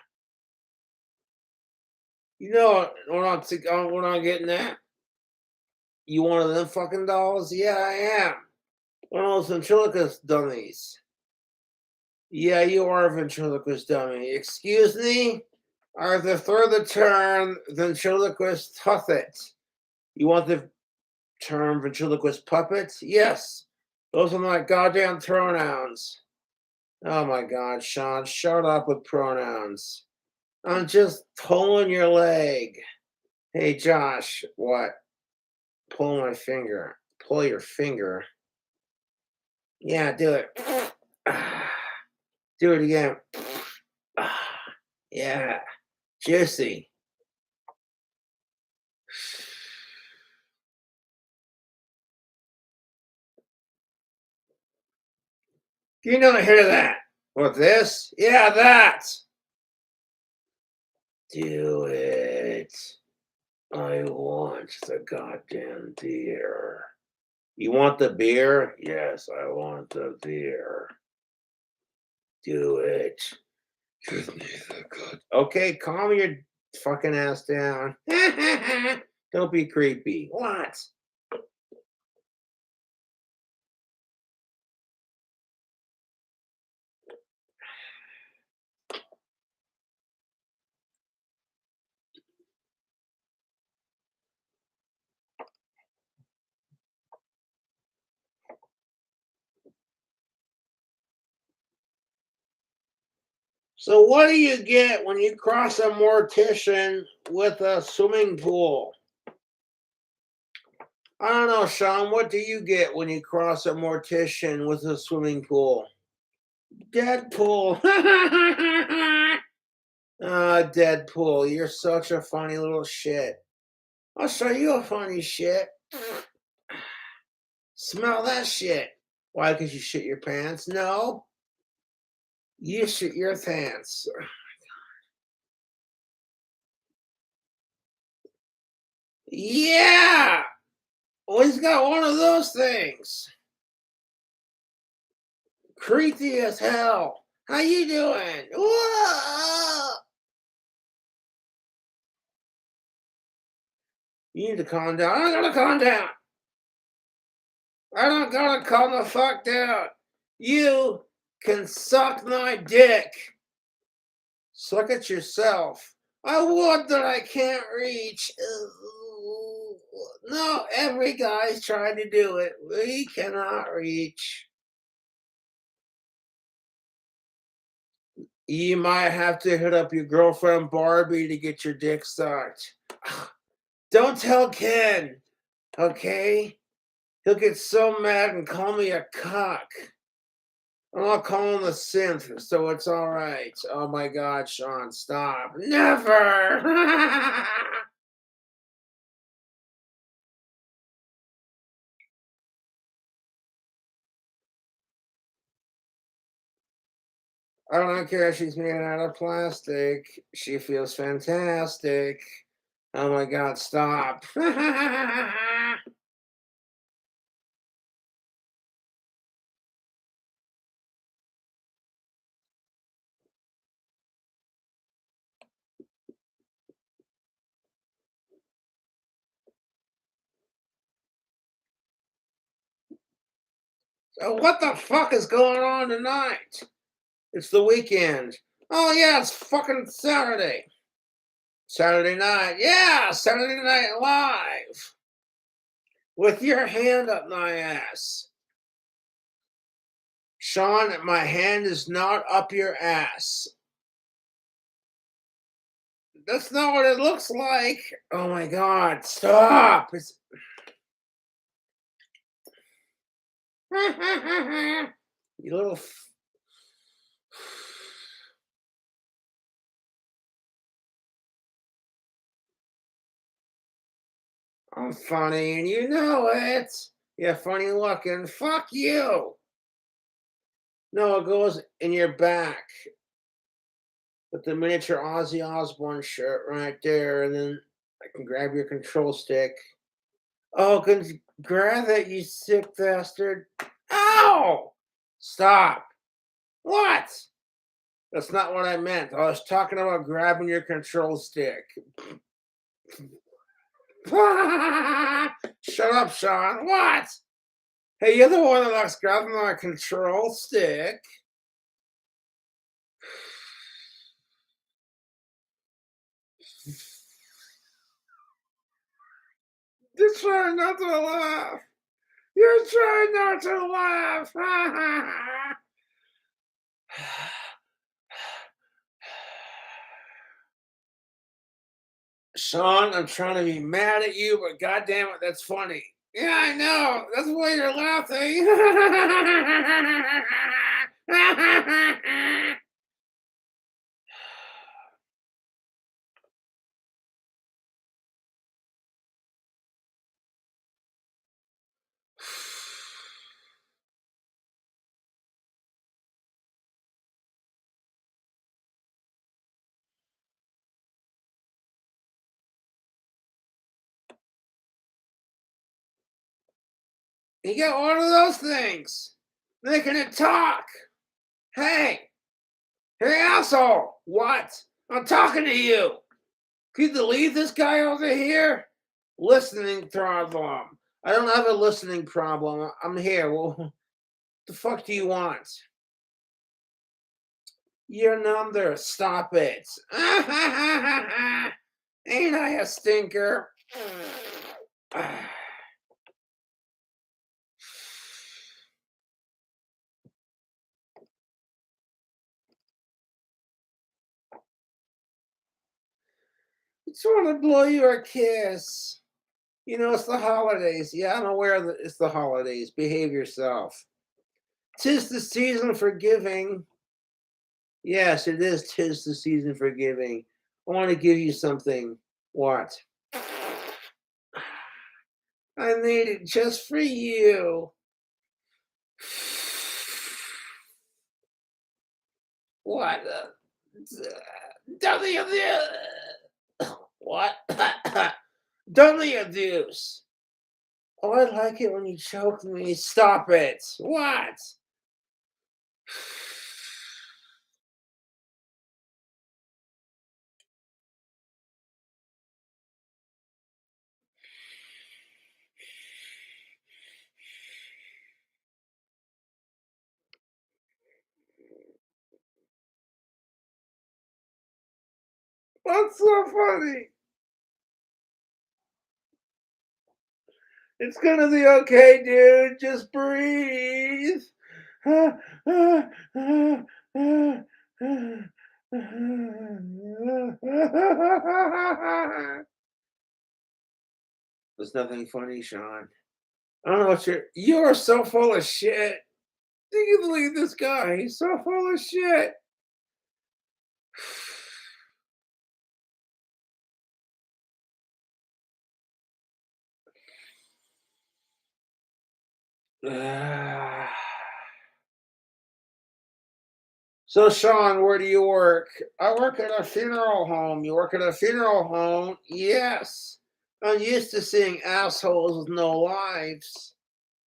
[SPEAKER 1] You know what I'm getting at? You one of them fucking dolls? Yeah, I am. One of those ventriloquist dummies. Yeah, you are a ventriloquist dummy. Excuse me? Arthur, throw the turn ventriloquist Tuffet. You want the term ventriloquist puppets? Yes. Those are my goddamn pronouns. Oh my God, Sean, shut up with pronouns. I'm just pulling your leg. Hey, Josh, what? Pull my finger. Pull your finger. Yeah, do it. Do it again. Yeah, juicy. You never hear that. What, this? Yeah, that. Do it. I want the goddamn beer. You want the beer? Yes, I want the beer. Do it. Give me the good. Okay, calm your fucking ass down. Don't be creepy. What? So what do you get when you cross a mortician with a swimming pool? I don't know, Sean. What do you get when you cross a mortician with a swimming pool? Deadpool. Deadpool, you're such a funny little shit. I'll show you a funny shit. Smell that shit. Why? Because you shit your pants? No. You shit your pants. Yeah. Well, he's got one of those things. Creepy as hell. How you doing? Whoa. You need to calm down. I don't gotta calm down. I don't gotta calm the fuck down. You can suck my dick. Suck it yourself. I would that I can't reach. No, every guy's trying to do it. We cannot reach. You might have to hit up your girlfriend Barbie to get your dick sucked. Don't tell Ken, okay? He'll get so mad and call me a cock. And I'll call him a synth, so it's all right. Oh my God, Sean, stop. Never! I don't care if she's made out of plastic. She feels fantastic. Oh my God, stop. So what the fuck is going on tonight? It's the weekend. Oh yeah, it's fucking Saturday. Saturday night. Yeah, Saturday Night Live. With your hand up my ass. Sean, my hand is not up your ass. That's not what it looks like. Oh my God, stop. You little. I'm funny and you know it. You're funny looking. Fuck you. No, it goes in your back with the miniature Ozzy Osbourne shirt right there, and then I can grab your control stick. Oh, grab it, you sick bastard. Ow! Stop. What? That's not what I meant. I was talking about grabbing your control stick. Shut up, Sean. What? Hey, you're the one that likes grabbing my control stick. You're trying not to laugh. You're trying not to laugh. Sean, I'm trying to be mad at you, but goddamn it, that's funny. Yeah, I know. That's why you're laughing. You got one of those things, making it talk. Hey, hey, asshole! What? I'm talking to you. Can you delete this guy over here? Listening problem. I don't have a listening problem. I'm here. Well, what the fuck do you want? Your number. Stop it. Ain't I a stinker? Just want to blow you a kiss. You know, it's the holidays. Yeah, I'm aware that it's the holidays. Behave yourself. 'Tis the season for giving. Yes, it is. 'Tis the season for giving. I want to give you something. What? I made it just for you. What? Dummy of the what? Dummy of deuce. Oh, I like it when you choke me. Stop it. What? What's so funny? It's gonna be okay, dude. Just breathe. There's nothing funny, Sean. I don't know what you are so full of shit. Do you believe this guy? He's so full of shit. So, Sean, where do you work? I work at a funeral home. You work at a funeral home? Yes. I'm used to seeing assholes with no lives.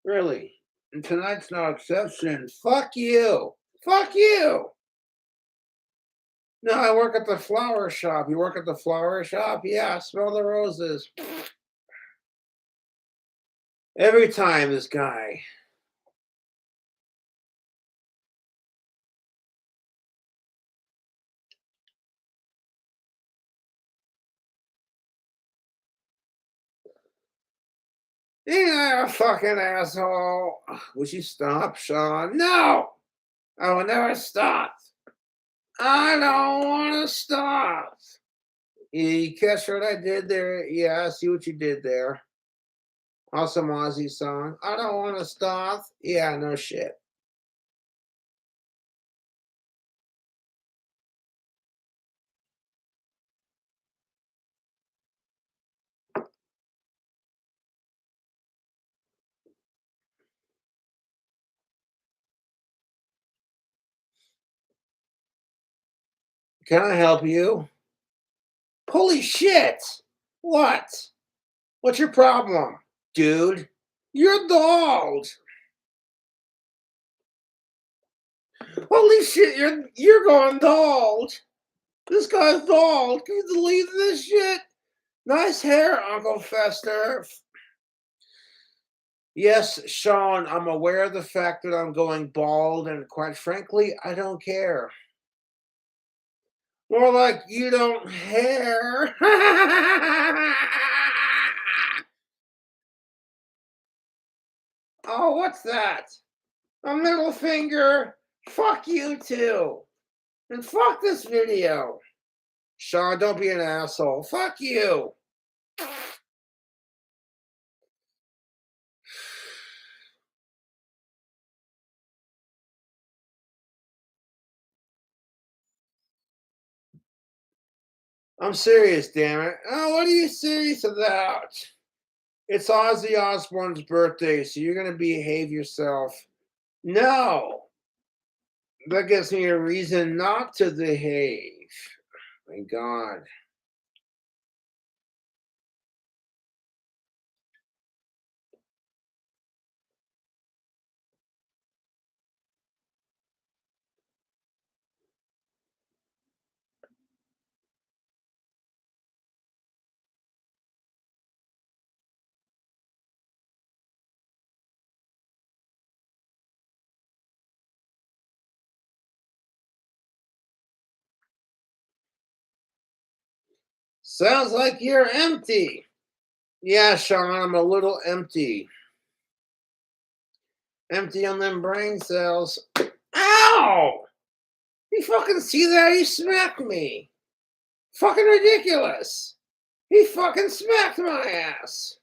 [SPEAKER 1] Really. And tonight's no exception. Fuck you. Fuck you. No, I work at the flower shop. You work at the flower shop? Yeah, smell the roses. Every time, this guy. You're a fucking asshole. Would you stop, Sean? No! I will never stop. I don't want to stop. You catch what I did there? Yeah, I see what you did there. Awesome Aussie song. I don't want to stop. Yeah, no shit. Can I help you? Holy shit! What? What's your problem, dude? You're bald. Holy shit! You're going bald. This guy's bald. Can you believe this shit? Nice hair, Uncle Fester. Yes, Sean, I'm aware of the fact that I'm going bald, and quite frankly, I don't care. More like you don't hair. Oh, what's that? A middle finger? Fuck you too. And fuck this video. Sean, don't be an asshole. Fuck you. I'm serious, damn it. Oh, what are you serious about? It's Ozzy Osbourne's birthday, so you're gonna behave yourself. No. That gives me a reason not to behave. My God. Sounds like you're empty. Yeah, Sean, I'm a little empty. Empty on them brain cells. Ow! You fucking see that? He smacked me. Fucking ridiculous. He fucking smacked my ass.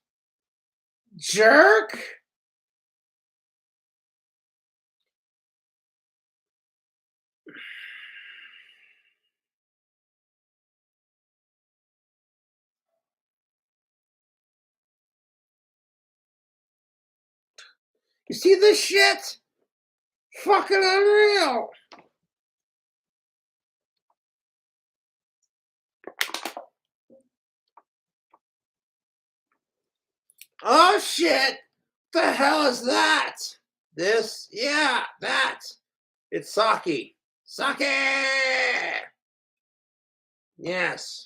[SPEAKER 1] Jerk. You see this shit? Fucking unreal. Oh shit. The hell is that? This? Yeah, that. It's sake. Sake! Yes.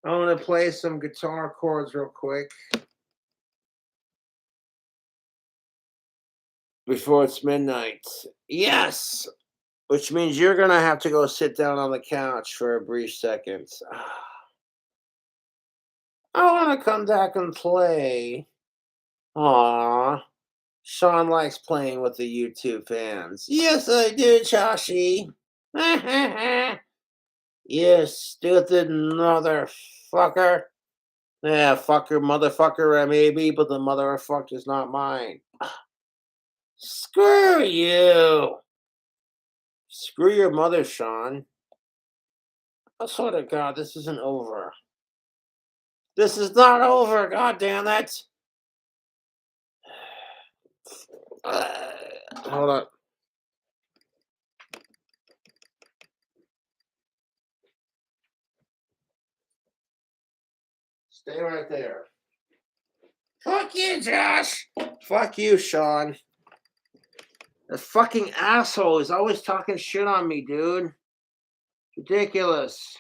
[SPEAKER 1] I'm going to play some guitar chords real quick before it's midnight. Yes! Which means you're going to have to go sit down on the couch for a brief second. I want to come back and play. Aww. Sean likes playing with the YouTube fans. Yes, I do, Chashi. You stupid motherfucker. Yeah, fucker, motherfucker, maybe, but the motherfucker's not mine. Screw you. Screw your mother, Sean. I swear to God, this isn't over. This is not over, God damn it. Hold on. Stay right there. Fuck you, Josh. Fuck you, Sean. The fucking asshole is always talking shit on me, dude. Ridiculous.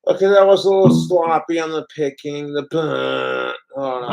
[SPEAKER 1] Okay, that was a little sloppy on the picking. The hold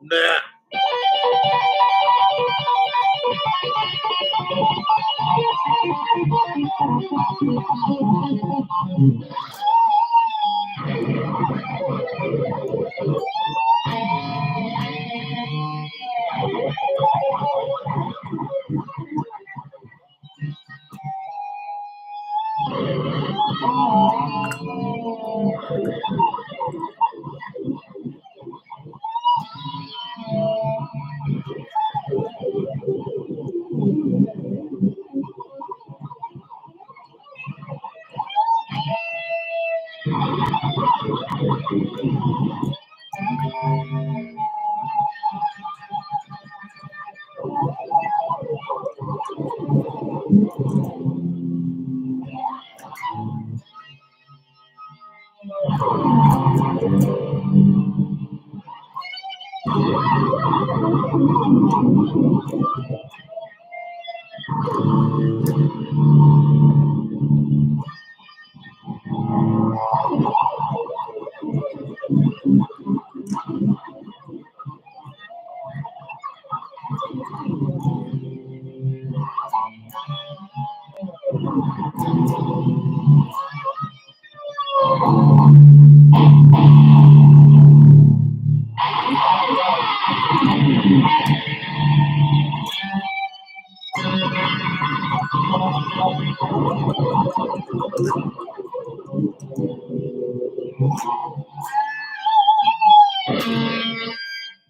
[SPEAKER 1] Nah.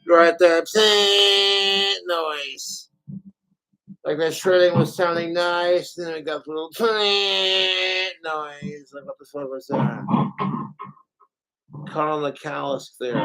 [SPEAKER 1] Right there, noise. Like that shredding was sounding nice, then we got the little noise. Like what the fuck was that? Caught on the callus there.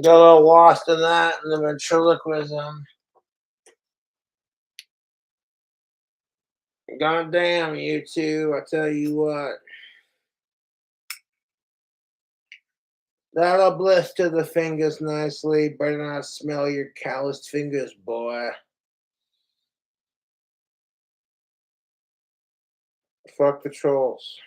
[SPEAKER 1] Got a little lost in that and the ventriloquism. God damn you two, I tell you what. That'll blister the fingers nicely. Better not smell your calloused fingers, boy. Fuck the trolls.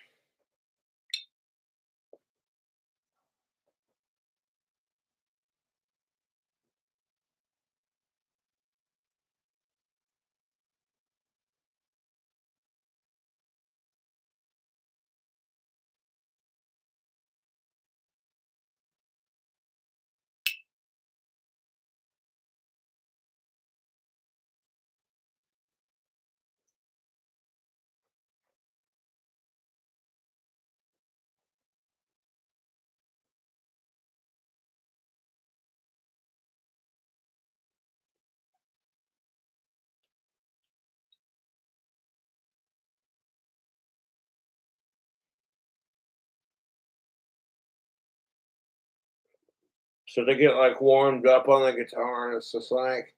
[SPEAKER 1] So they get like warmed up on the guitar, and it's just like,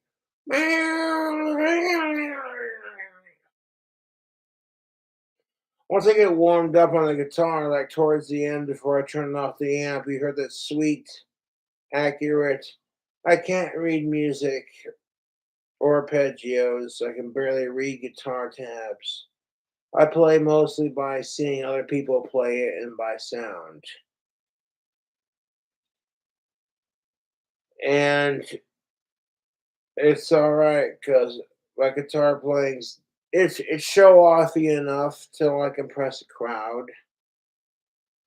[SPEAKER 1] once I get warmed up on the guitar, like towards the end before I turn off the amp, you heard that sweet, accurate. I can't read music or arpeggios. I can barely read guitar tabs. I play mostly by seeing other people play it and by sound. And it's all right because my guitar playing's it's show offy enough to like impress a crowd.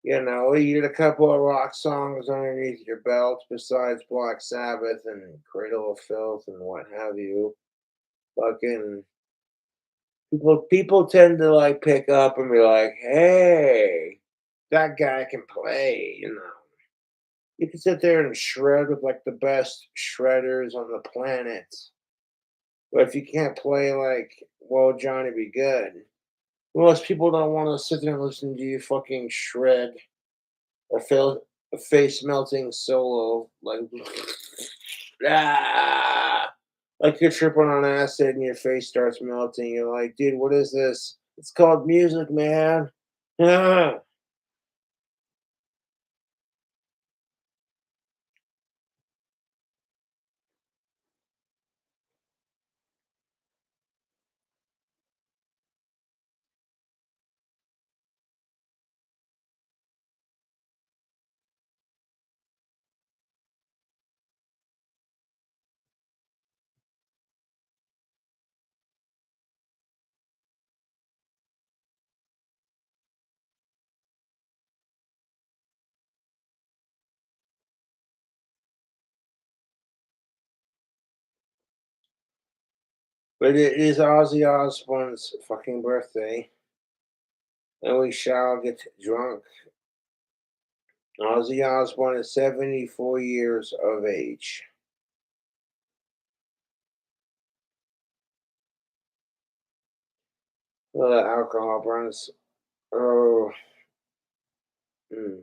[SPEAKER 1] You know, you get a couple of rock songs underneath your belt besides Black Sabbath and Cradle of Filth and what have you. Fucking people tend to like pick up and be like, "Hey, that guy can play," you know. You can sit there and shred with like the best shredders on the planet. But if you can't play like, well, Johnny be good. Most people don't want to sit there and listen to you fucking shred or feel a face melting solo like ah, like you're tripping on acid and your face starts melting. You're like, dude, what is this? It's called music, man. Ah. But it is Ozzy Osbourne's fucking birthday, and we shall get drunk. Ozzy Osbourne is 74 years of age. Alcohol burns. Oh, mm,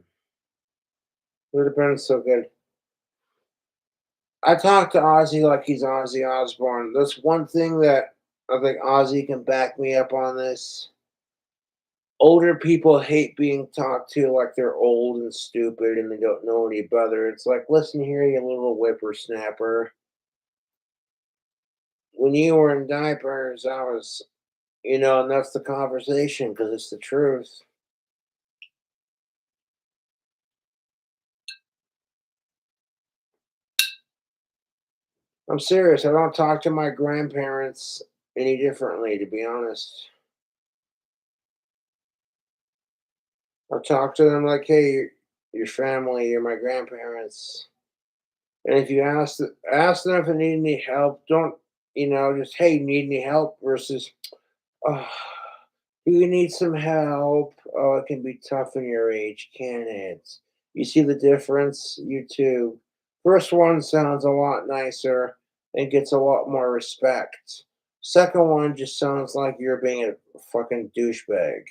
[SPEAKER 1] would have been so good. I talk to Ozzy like he's Ozzy Osbourne. That's one thing that I think Ozzy can back me up on this. Older people hate being talked to like they're old and stupid and they don't know any better. It's like, listen here, you little whippersnapper. When you were in diapers, I was, and that's the conversation because it's the truth. I'm serious. I don't talk to my grandparents any differently, to be honest. I talk to them like, hey, your family, you're my grandparents. And if you ask them if they need any help, don't just hey, need any help versus oh, do you need some help? Oh, it can be tough in your age, can it? You see the difference? You too. First one sounds a lot nicer and gets a lot more respect. Second one just sounds like you're being a fucking douchebag.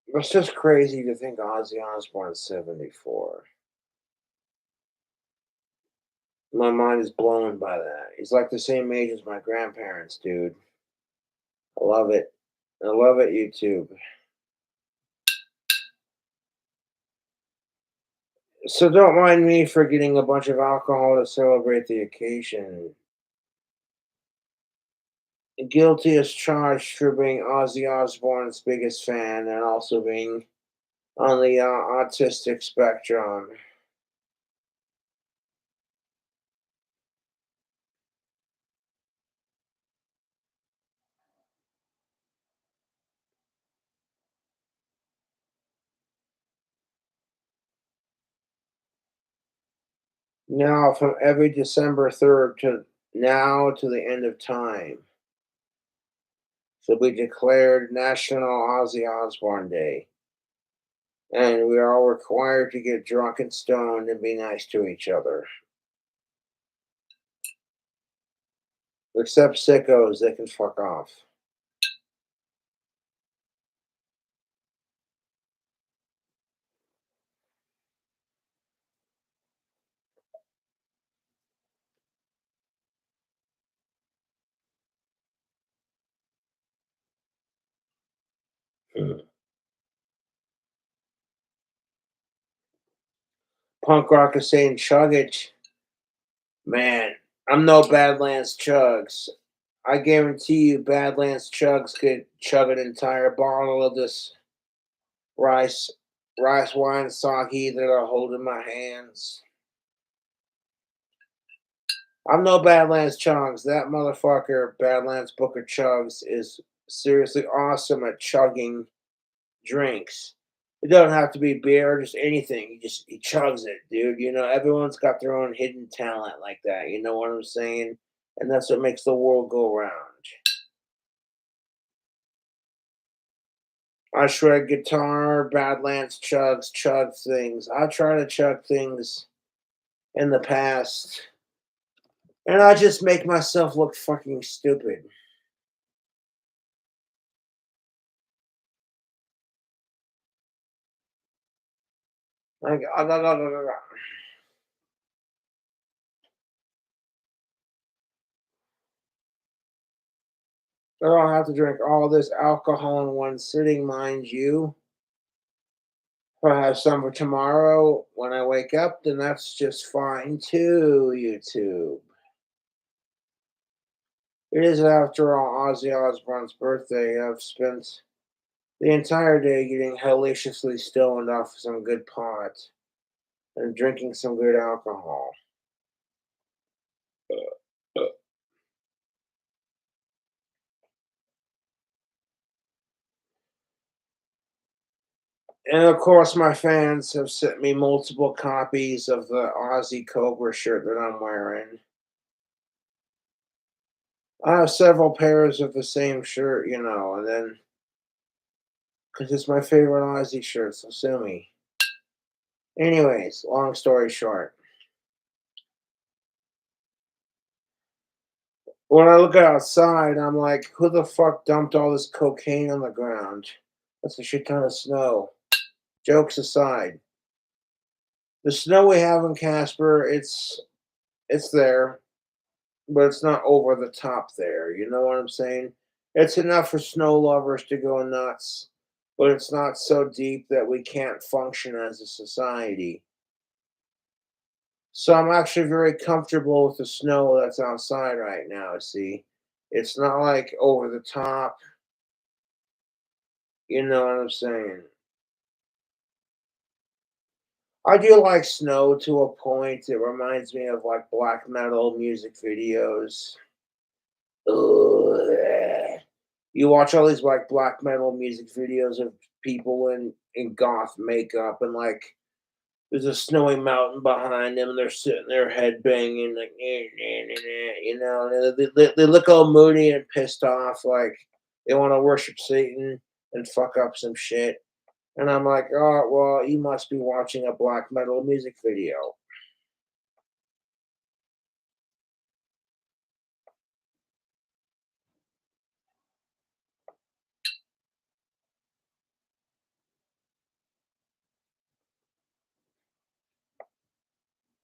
[SPEAKER 1] It's just crazy to think Ozzy Osbourne's 74. My mind is blown by that. He's like the same age as my grandparents, dude. I love it. I love it, YouTube. So don't mind me for getting a bunch of alcohol to celebrate the occasion. Guilty as charged for being Ozzy Osbourne's biggest fan and also being on the autistic spectrum. Now, from every December 3rd to now to the end of time, shall be declared National Ozzy Osbourne Day. And we are all required to get drunk and stoned and be nice to each other. Except sickos, they can fuck off. Punk rock is saying chug it. Man, I'm no Badlands Chugs. I guarantee you Badlands Chugs could chug an entire bottle of this rice rice wine sake that I hold in my hands. I'm no Badlands Chugs. That motherfucker, Badlands Booker Chugs, is seriously awesome at chugging drinks. It doesn't have to be beer, just anything. He chugs it, dude. You know, everyone's got their own hidden talent like that. You know what I'm saying? And that's what makes the world go round. I shred guitar, Badlands chug things. I try to chug things in the past, and I just make myself look fucking stupid. Like, I don't have to drink all this alcohol in one sitting, mind you. If I have some for tomorrow when I wake up, then that's just fine too, YouTube. It is, after all, Ozzy Osbourne's birthday. I've spent the entire day getting hellaciously stoned off some good pot and drinking some good alcohol. And of course, my fans have sent me multiple copies of the Ozzy Cobra shirt that I'm wearing. I have several pairs of the same shirt, you know, and then because it's my favorite Ozzy shirt, so sue me. Anyways, long story short, when I look outside, I'm like, who the fuck dumped all this cocaine on the ground? That's a shit ton of snow. Jokes aside, the snow we have in Casper, it's there, but it's not over the top there. You know what I'm saying? It's enough for snow lovers to go nuts, but it's not so deep that we can't function as a society. So I'm actually very comfortable with the snow that's outside right now. See, it's not like over the top. You know what I'm saying? I do like snow to a point. It reminds me of like black metal music videos. Ugh. You watch all these like black metal music videos of people in goth makeup, and like there's a snowy mountain behind them and they're sitting there head banging like you know, and they look all moody and pissed off, like they want to worship Satan and fuck up some shit. And I'm like, oh well, you must be watching a black metal music video.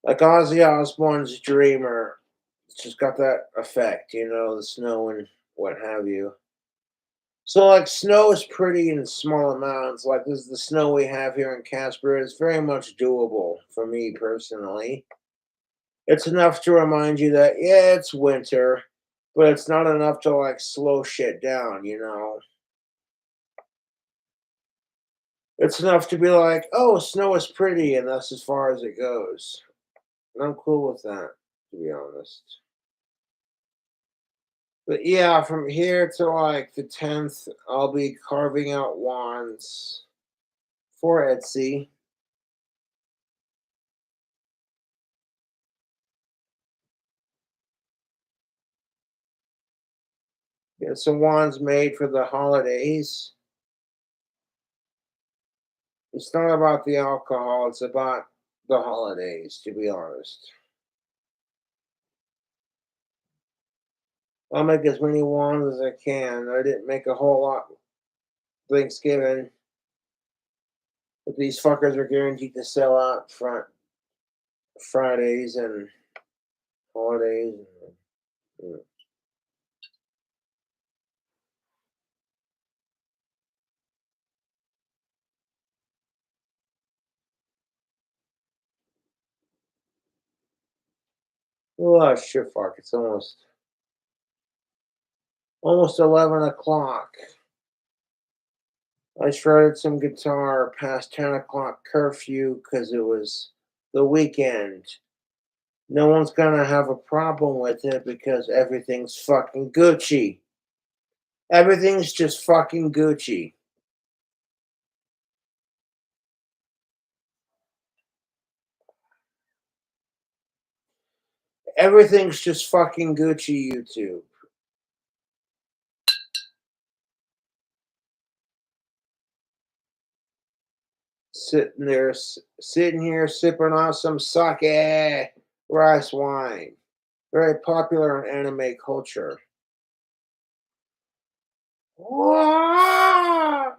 [SPEAKER 1] Like Ozzy Osbourne's Dreamer, it's just got that effect, you know, the snow and what have you. So, like, snow is pretty in small amounts. Like, this the snow we have here in Casper is very much doable for me personally. It's enough to remind you that, yeah, it's winter, but it's not enough to, like, slow shit down, you know? It's enough to be like, oh, snow is pretty, and that's as far as it goes. And I'm cool with that, to be honest. But yeah, from here to like the 10th, I'll be carving out wands for Etsy. Get some wands made for the holidays. It's not about the alcohol, it's about the holidays, to be honest. I'll make as many wands as I can. I didn't make a whole lot Thanksgiving, but these fuckers are guaranteed to sell out front Fridays and holidays. And, oh shit, fuck! It's almost 11 o'clock. I shredded some guitar past 10 o'clock curfew because it was the weekend. No one's gonna have a problem with it because everything's fucking Gucci. Everything's just fucking Gucci. Everything's just fucking Gucci YouTube. Sitting here sipping on some sake rice wine. Very popular in anime culture. I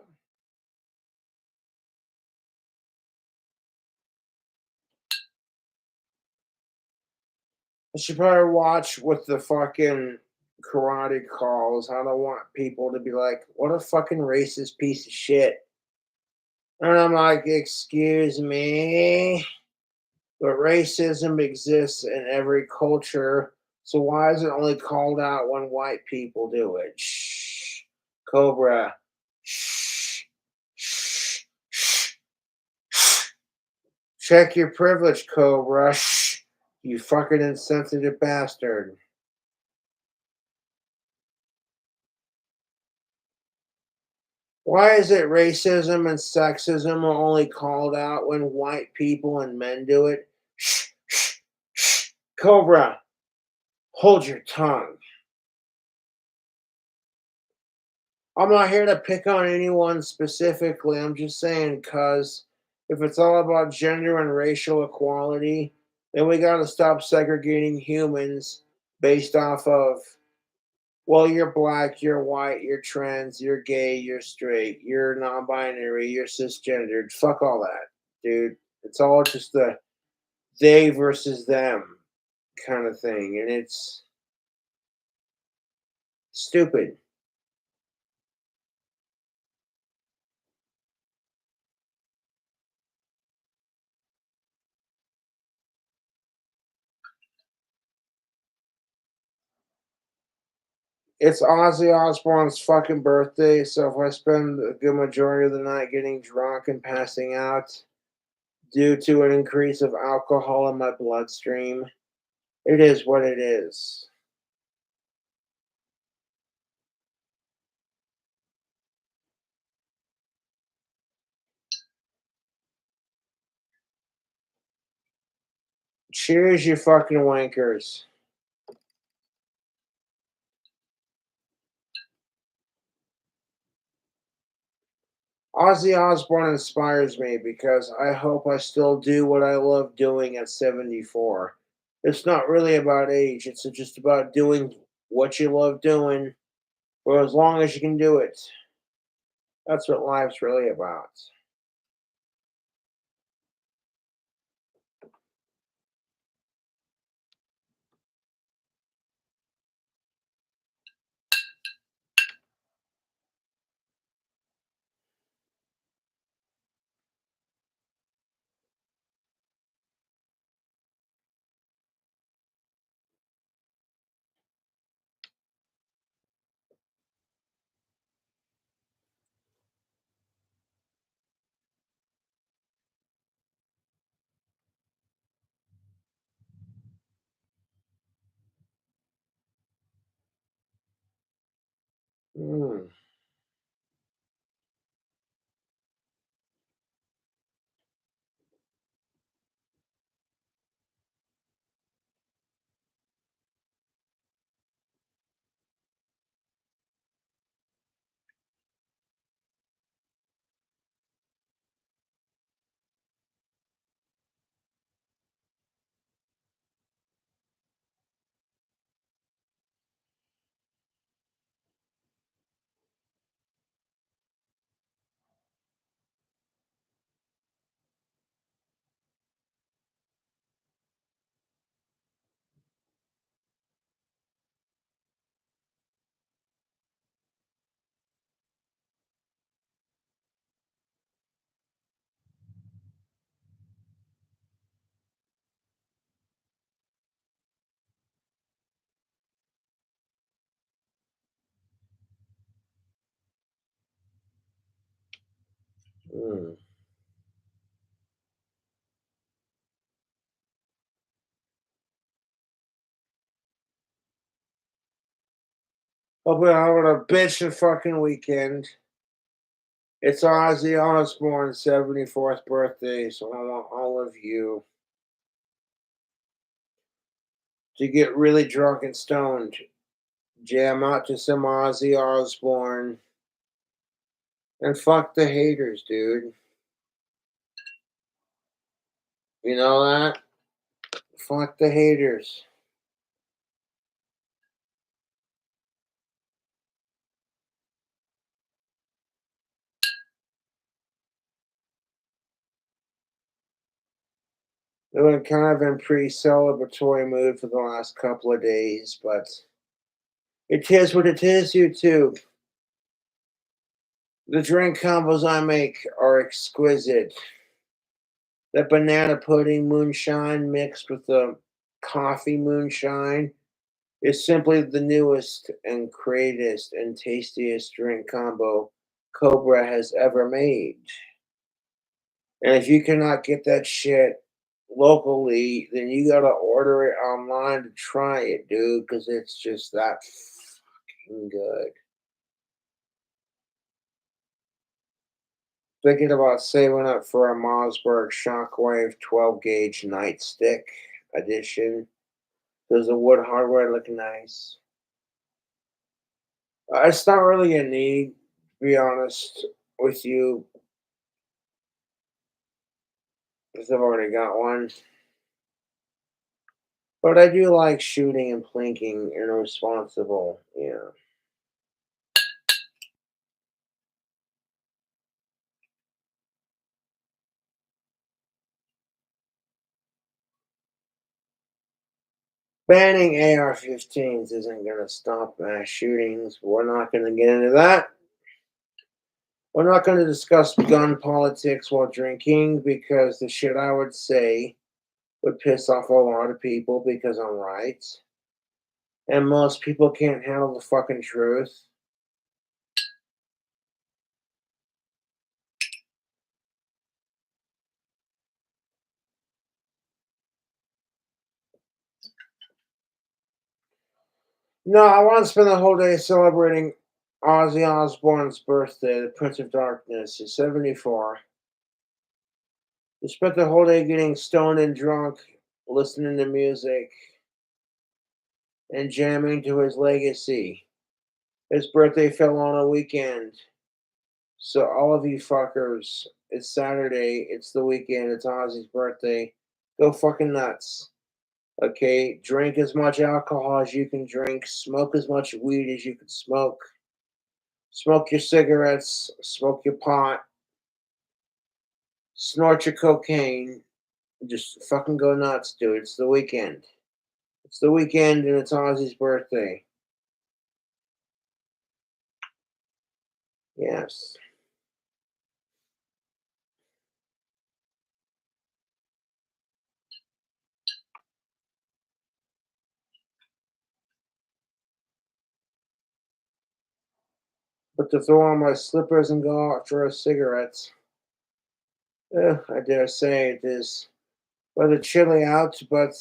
[SPEAKER 1] should probably watch what the fucking karate calls. I don't want people to be like, what a fucking racist piece of shit. And I'm like, excuse me, but racism exists in every culture. So why is it only called out when white people do it? Shh, Cobra. Shh, shh, shh. Check your privilege, Cobra. Shh, you fucking insensitive bastard. Why is it racism and sexism are only called out when white people and men do it? Shh, shh, shh. Cobra, hold your tongue. I'm not here to pick on anyone specifically. I'm just saying, because if it's all about gender and racial equality, then we got to stop segregating humans based off of, well, you're black, you're white, you're trans, you're gay, you're straight, you're non binary, you're cisgendered. Fuck all that, dude. It's all just the they versus them kind of thing. And it's stupid. It's Ozzy Osbourne's fucking birthday, so if I spend a good majority of the night getting drunk and passing out due to an increase of alcohol in my bloodstream, it is what it is. Cheers, you fucking wankers. Ozzy Osbourne inspires me because I hope I still do what I love doing at 74. It's not really about age, it's just about doing what you love doing for as long as you can do it. That's what life's really about. Mm. Mm. Hope you're having a bitchin' fucking weekend. It's Ozzy Osbourne's 74th birthday, so I want all of you to get really drunk and stoned. Jam out to some Ozzy Osbourne. And fuck the haters, dude. You know that? Fuck the haters. I've been kind of in pre-celebratory mood for the last couple of days, but it is what it is, YouTube. The drink combos I make are exquisite. The banana pudding moonshine mixed with the coffee moonshine is simply the newest and greatest and tastiest drink combo Cobra has ever made. And if you cannot get that shit locally, then you gotta order it online to try it, dude, because it's just that fucking good. Thinking about saving up for a Mossberg Shockwave 12 gauge nightstick edition. Does the wood hardware look nice? It's not really a need, to be honest with you, because I've already got one. But I do like shooting and plinking in a responsible, banning AR-15s isn't going to stop mass shootings. We're not going to get into that. We're not going to discuss gun politics while drinking because the shit I would say would piss off a lot of people because I'm right. And most people can't handle the fucking truth. No, I want to spend the whole day celebrating Ozzy Osbourne's birthday, the Prince of Darkness. He's 74. He spent the whole day getting stoned and drunk, listening to music, and jamming to his legacy. His birthday fell on a weekend. So, all of you fuckers, it's Saturday, it's the weekend, it's Ozzy's birthday. Go fucking nuts. Okay? Drink as much alcohol as you can drink, smoke as much weed as you can smoke. Smoke your cigarettes, smoke your pot, snort your cocaine. Just fucking go nuts, dude. It's the weekend. It's the weekend and it's Ozzy's birthday. Yes. But to throw on my slippers and go out for a cigarette, I dare say it is rather chilly out, but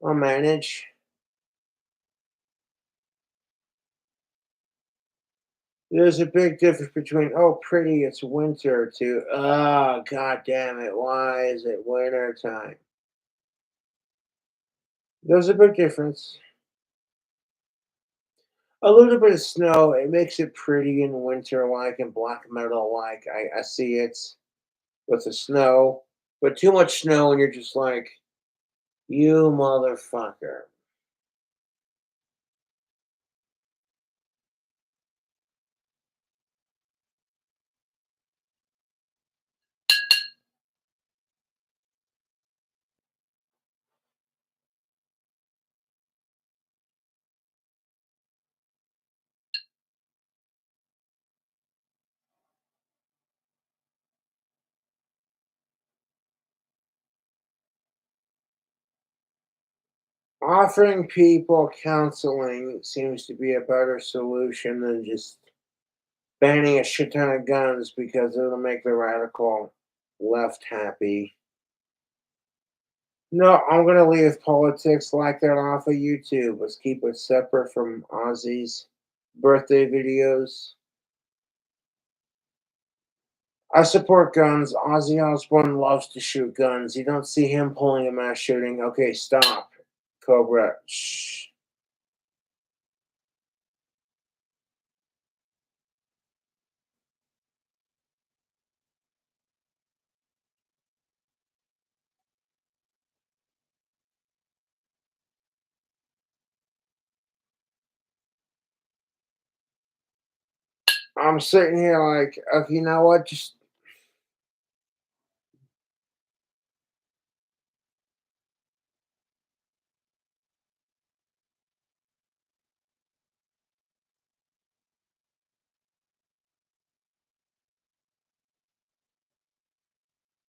[SPEAKER 1] I'll manage. There's a big difference between, oh, pretty, it's winter, to, oh, god damn it, why is it winter time? There's a big difference. A little bit of snow, it makes it pretty in winter like and black metal like. I see it with the snow, but too much snow and you're just like, you motherfucker. Offering people counseling seems to be a better solution than just banning a shit ton of guns because it'll make the radical left happy. No, I'm gonna leave politics like that off of YouTube. Let's keep it separate from Ozzy's birthday videos. I support guns. Ozzy Osbourne loves to shoot guns. You don't see him pulling a mass shooting. Okay, stop. Cobra. Shh. I'm sitting here like, okay, you know what? Just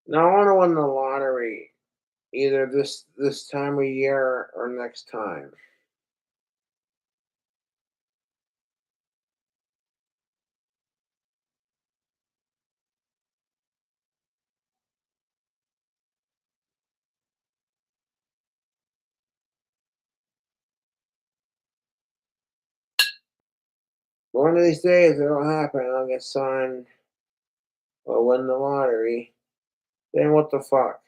[SPEAKER 1] now I want to win the lottery either this time of year or next time. One of these days it'll happen. I'll get signed or win the lottery. Then what the fuck?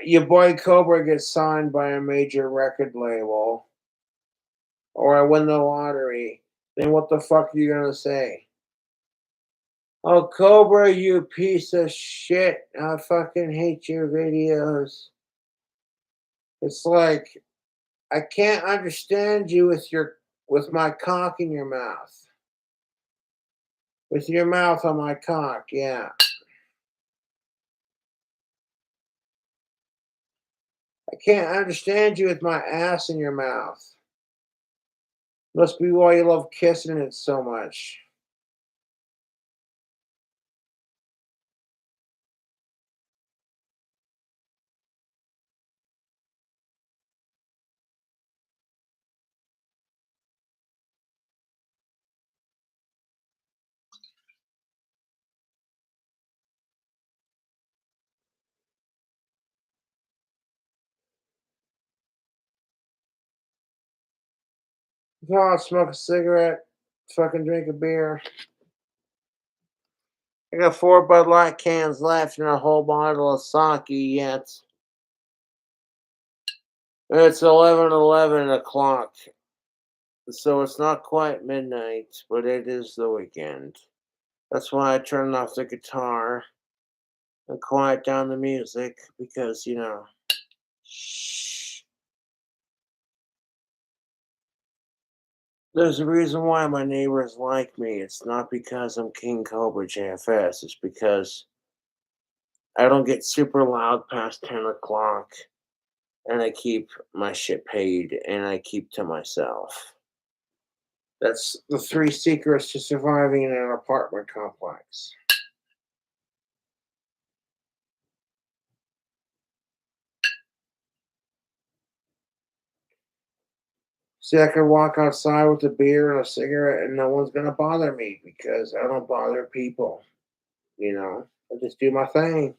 [SPEAKER 1] Your boy Cobra gets signed by a major record label, or I win the lottery. Then what the fuck are you gonna say? Oh, Cobra, you piece of shit. I fucking hate your videos. It's like I can't understand you with my cock in your mouth. With your mouth on my cock, yeah. I can't understand you with my ass in your mouth. Must be why you love kissing it so much. Go out, smoke a cigarette, fucking drink a beer. I got 4 Bud Light cans left and a whole bottle of sake yet. It's 11 o'clock, so it's not quite midnight, but it is the weekend. That's why I turned off the guitar and quiet down the music because, shh. There's a reason why my neighbors like me. It's not because I'm King Cobra JFS. It's because I don't get super loud past 10 o'clock and I keep my shit paid and I keep to myself. That's the 3 secrets to surviving in an apartment complex. See, I can walk outside with a beer and a cigarette and no one's gonna bother me because I don't bother people, you know? I just do my thing.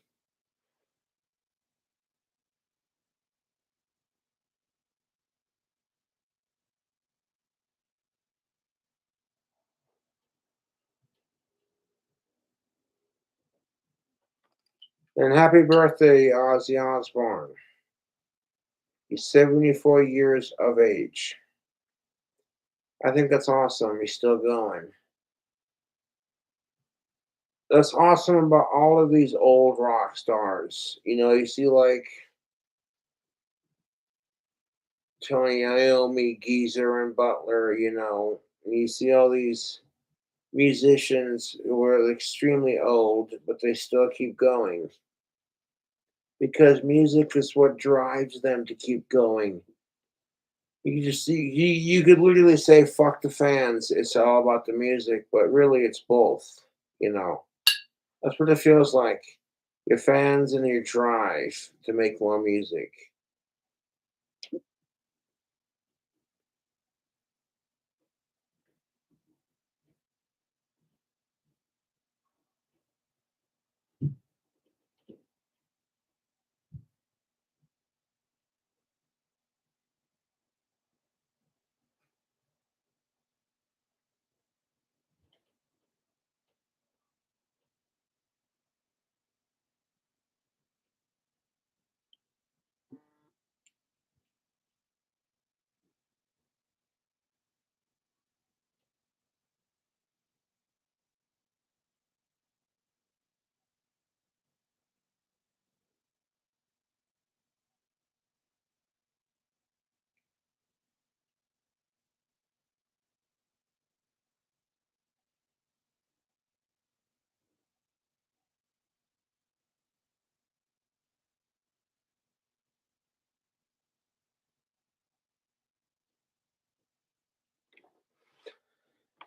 [SPEAKER 1] And happy birthday, Ozzy Osbourne. He's 74 years of age. I think that's awesome. He's still going. That's awesome about all of these old rock stars. You see like Tony Iommi, Geezer, and Butler, and you see all these musicians who are extremely old, but they still keep going because music is what drives them to keep going. You just see, you could literally say "fuck the fans." It's all about the music, but really, it's both. You know, that's what it feels like. Your fans and your drive to make more music.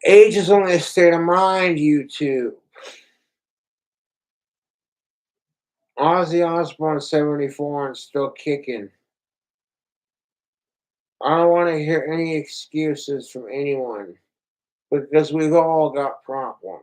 [SPEAKER 1] Age is only a state of mind, YouTube. Ozzy Osbourne, 74 and still kicking. I don't want to hear any excuses from anyone because we've all got problems.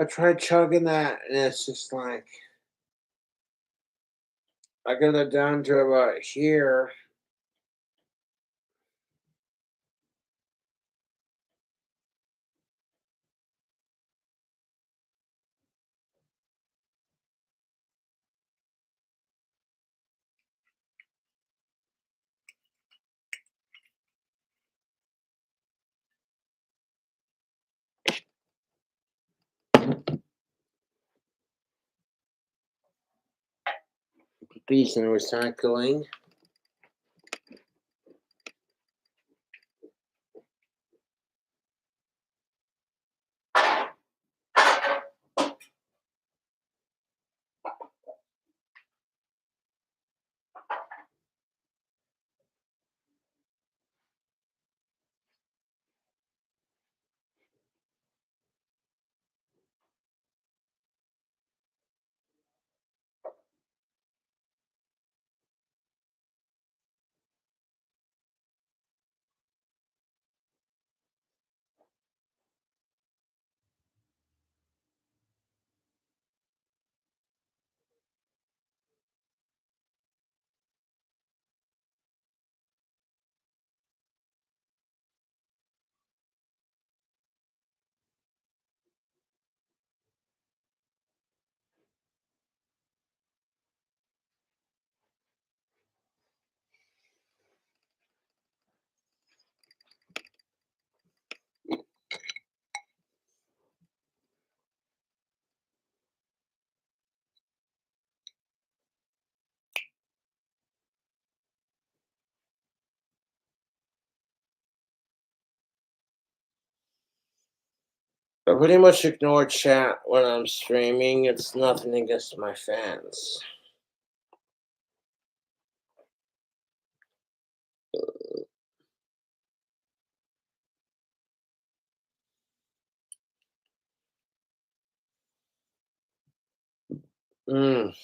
[SPEAKER 1] I tried chugging that, and it's just like I got it down to about here. Put these in recycling. I pretty much ignore chat when I'm streaming. It's nothing against my fans. Mm.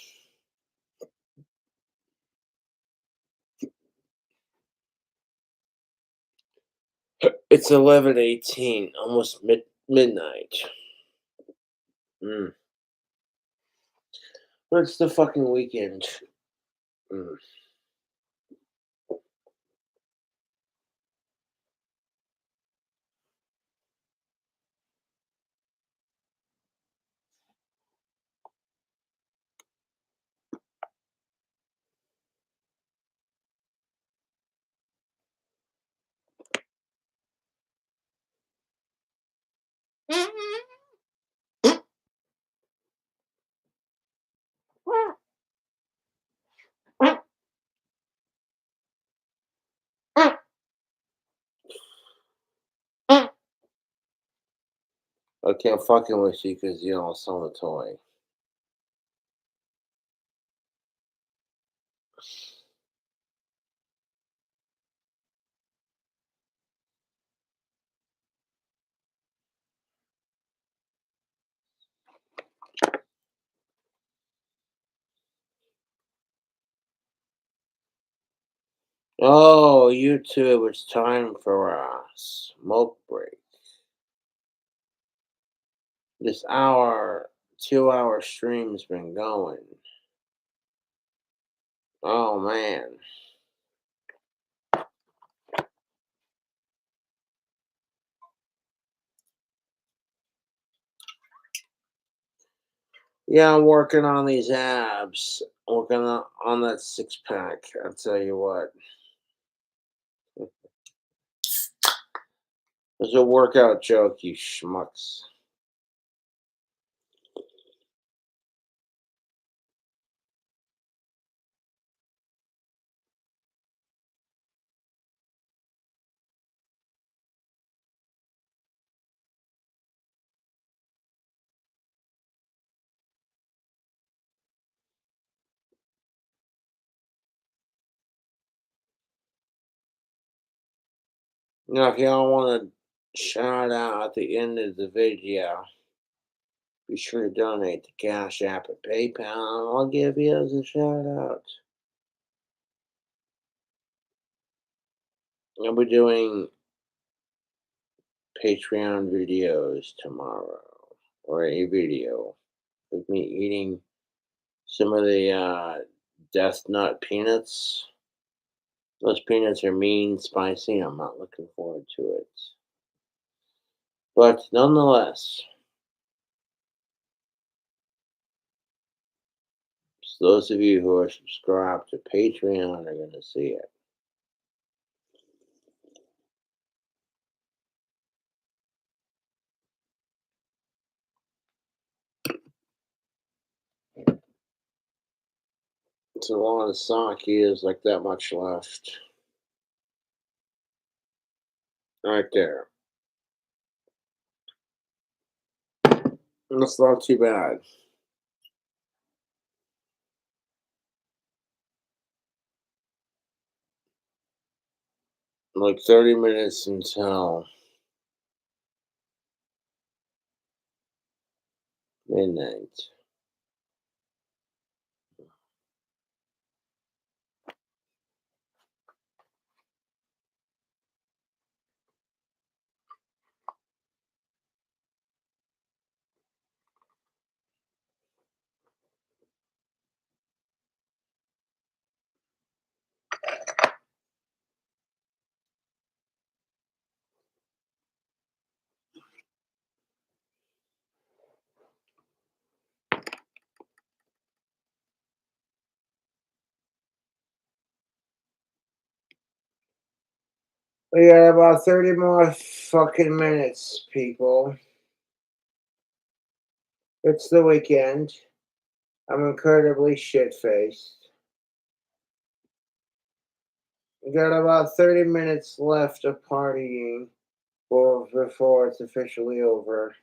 [SPEAKER 1] It's 11:18, almost midnight. Mm. But it's the fucking weekend. Mm. Okay, I'm fucking with you because you don't sell a toy. Oh, YouTube, it's time for a smoke break. This 2-hour stream's been going. Oh, man. Yeah, I'm working on these abs. Working on that six pack. I'll tell you what. It's a workout joke, you schmucks. Now, if y'all want to shout out at the end of the video, be sure to donate to Cash App and PayPal. I'll give you as a shout out. I'll be doing Patreon videos tomorrow, or a video with me eating some of the Death Nut peanuts. Those peanuts are mean spicy. I'm not looking forward to it. But nonetheless, those of you who are subscribed to Patreon are going to see it. It's a lot of sake is like that much left. Right there. That's not too bad. Like 30 minutes until midnight. We got about 30 more fucking minutes, people. It's the weekend. I'm incredibly shit faced. We got about 30 minutes left of partying before it's officially over.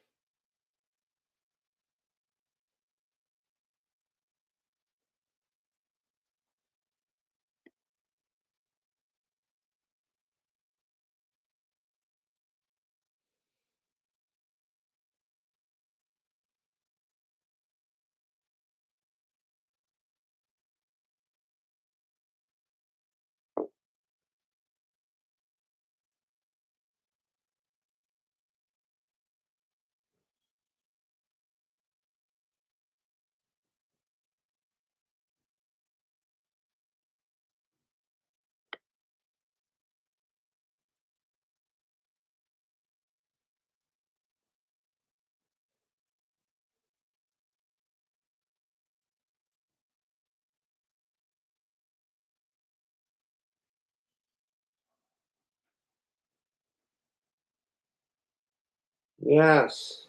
[SPEAKER 1] Yes.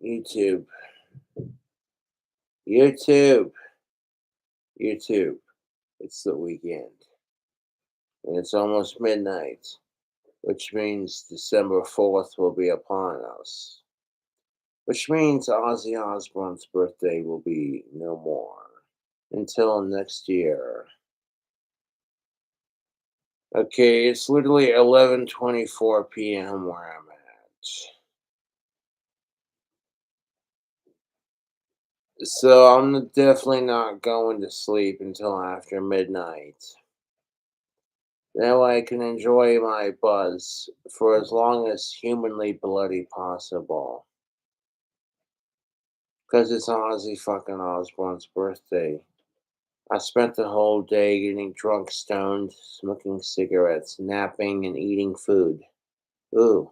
[SPEAKER 1] YouTube. YouTube. YouTube. It's the weekend. And it's almost midnight, which means December 4th will be upon us. Which means Ozzy Osbourne's birthday will be no more until next year. Okay, it's literally 11:24 p.m. where I'm at. So I'm definitely not going to sleep until after midnight. That way I can enjoy my buzz for as long as humanly bloody possible. Because it's Ozzy fucking Osbourne's birthday. I spent the whole day getting drunk, stoned, smoking cigarettes, napping, and eating food. Ooh.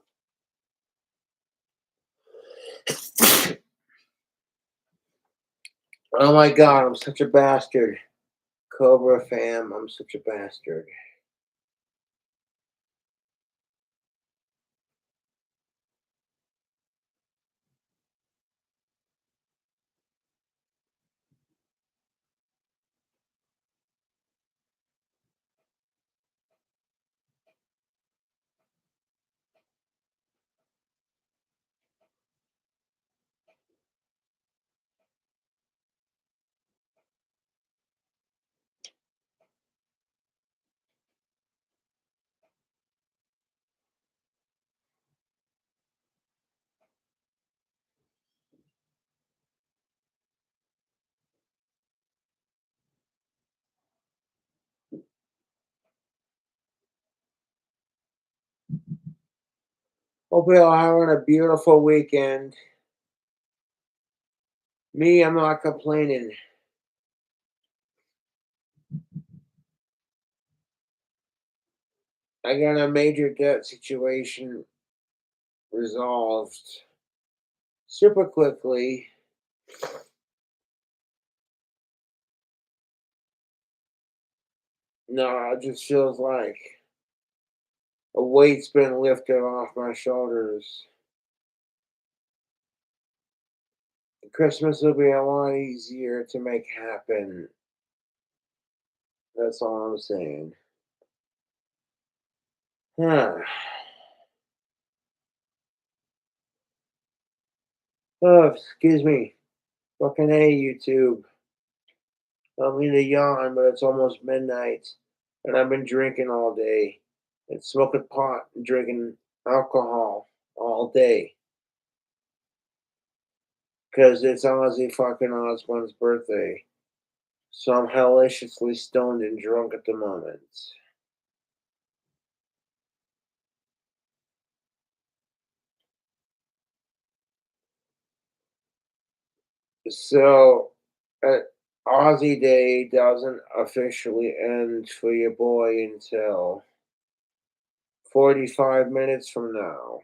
[SPEAKER 1] Oh my god, I'm such a bastard. Cobra fam, I'm such a bastard. Hope you're all having a beautiful weekend. Me, I'm not complaining. I got a major debt situation resolved super quickly. No, it just feels like a weight's been lifted off my shoulders. Christmas will be a lot easier to make happen. That's all I'm saying. Huh. Oh, excuse me. Fucking hey, YouTube. I don't mean to yawn, but it's almost midnight, and I've been drinking all day, and smoking pot and drinking alcohol all day, because it's Ozzy fucking Osbourne's birthday. So I'm hellaciously stoned and drunk at the moment. So, Aussie Day doesn't officially end for your boy until 45 minutes from now.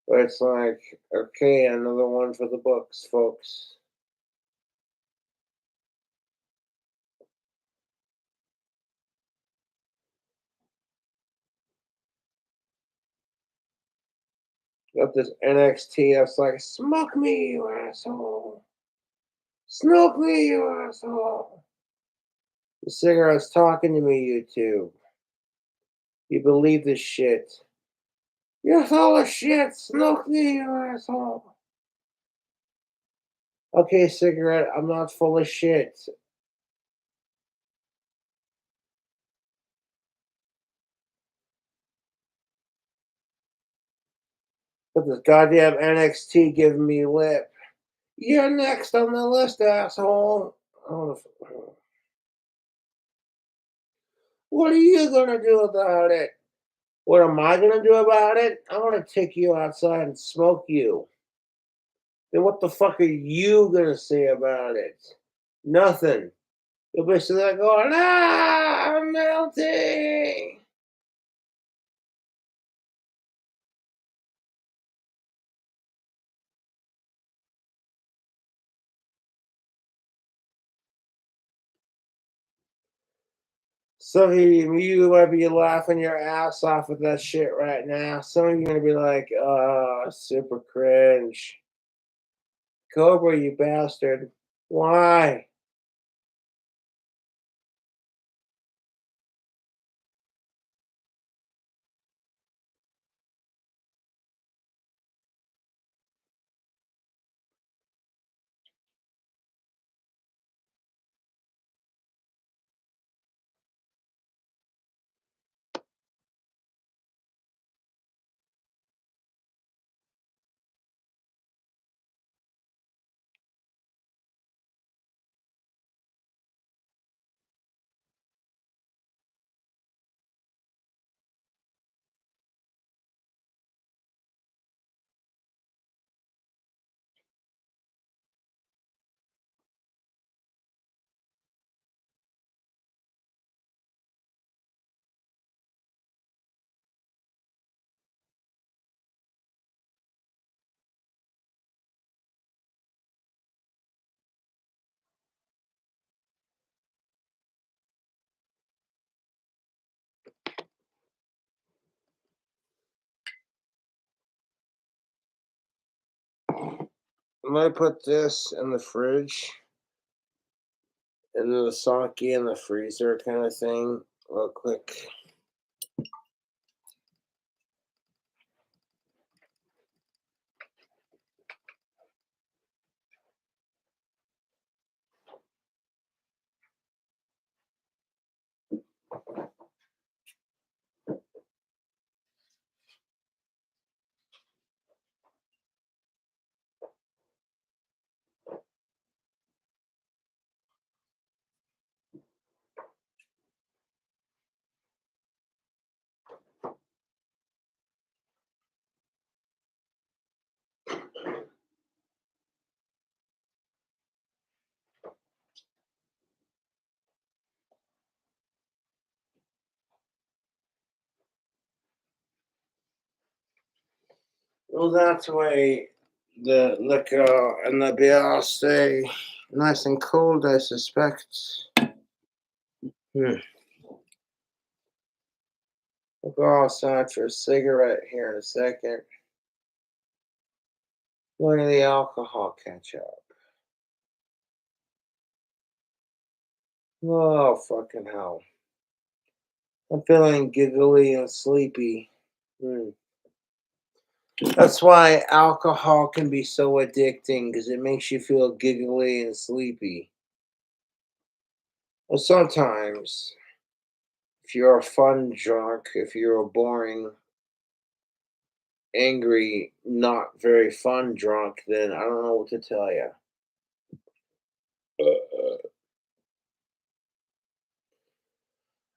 [SPEAKER 1] But it's like, okay, another one for the books, folks. Got this NXT that's like, smoke me, you asshole. Smoke me, you asshole. The cigarette's talking to me, you two. You believe this shit. You're full of shit. Smoke me, you asshole. Okay, cigarette, I'm not full of shit. But this goddamn NXT giving me lip. You're next on the list, asshole. Oh, what are you gonna do about it? What am I gonna do about it? I'm gonna take you outside and smoke you. Then what the fuck are you gonna say about it? Nothing. You'll be sitting there going, ah, I'm melting. Some of you might be laughing your ass off at that shit right now. Some of you are gonna be like, super cringe. Cobra, you bastard. Why? I might put this in the fridge and then the sake in the freezer kind of thing real quick. Well, that way the liquor and the beer stay nice and cold, I suspect. Hmm. We'll go outside for a cigarette here in a second. Look at the alcohol catch up. Oh, fucking hell. I'm feeling giggly and sleepy. Hmm. That's why alcohol can be so addicting because it makes you feel giggly and sleepy. Well, sometimes, if you're a fun drunk, if you're a boring, angry, not very fun drunk, then I don't know what to tell you.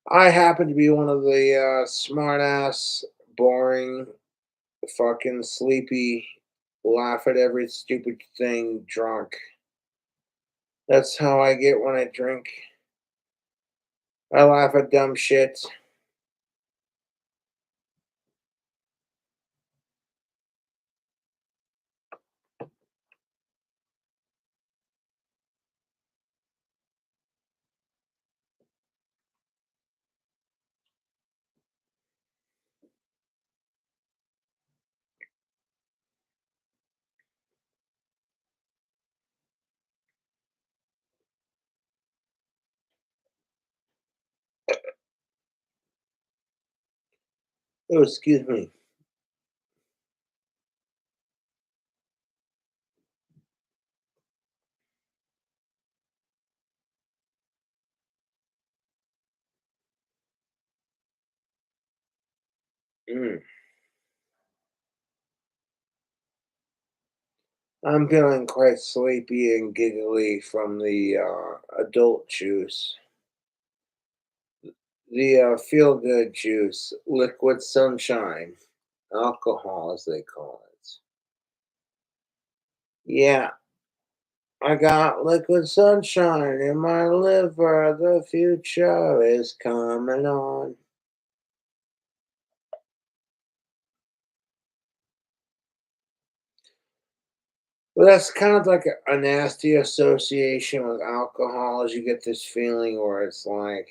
[SPEAKER 1] I happen to be one of the smart ass, boring, fucking sleepy, laugh at every stupid thing drunk. That's how I get when I drink. I laugh at dumb shit. Oh, excuse me. Mm. I'm feeling quite sleepy and giggly from the adult juice. The feel good juice, liquid sunshine, alcohol as they call it. Yeah, I got liquid sunshine in my liver. The future is coming on. Well, that's kind of like a nasty association with alcohol, as you get this feeling where it's like,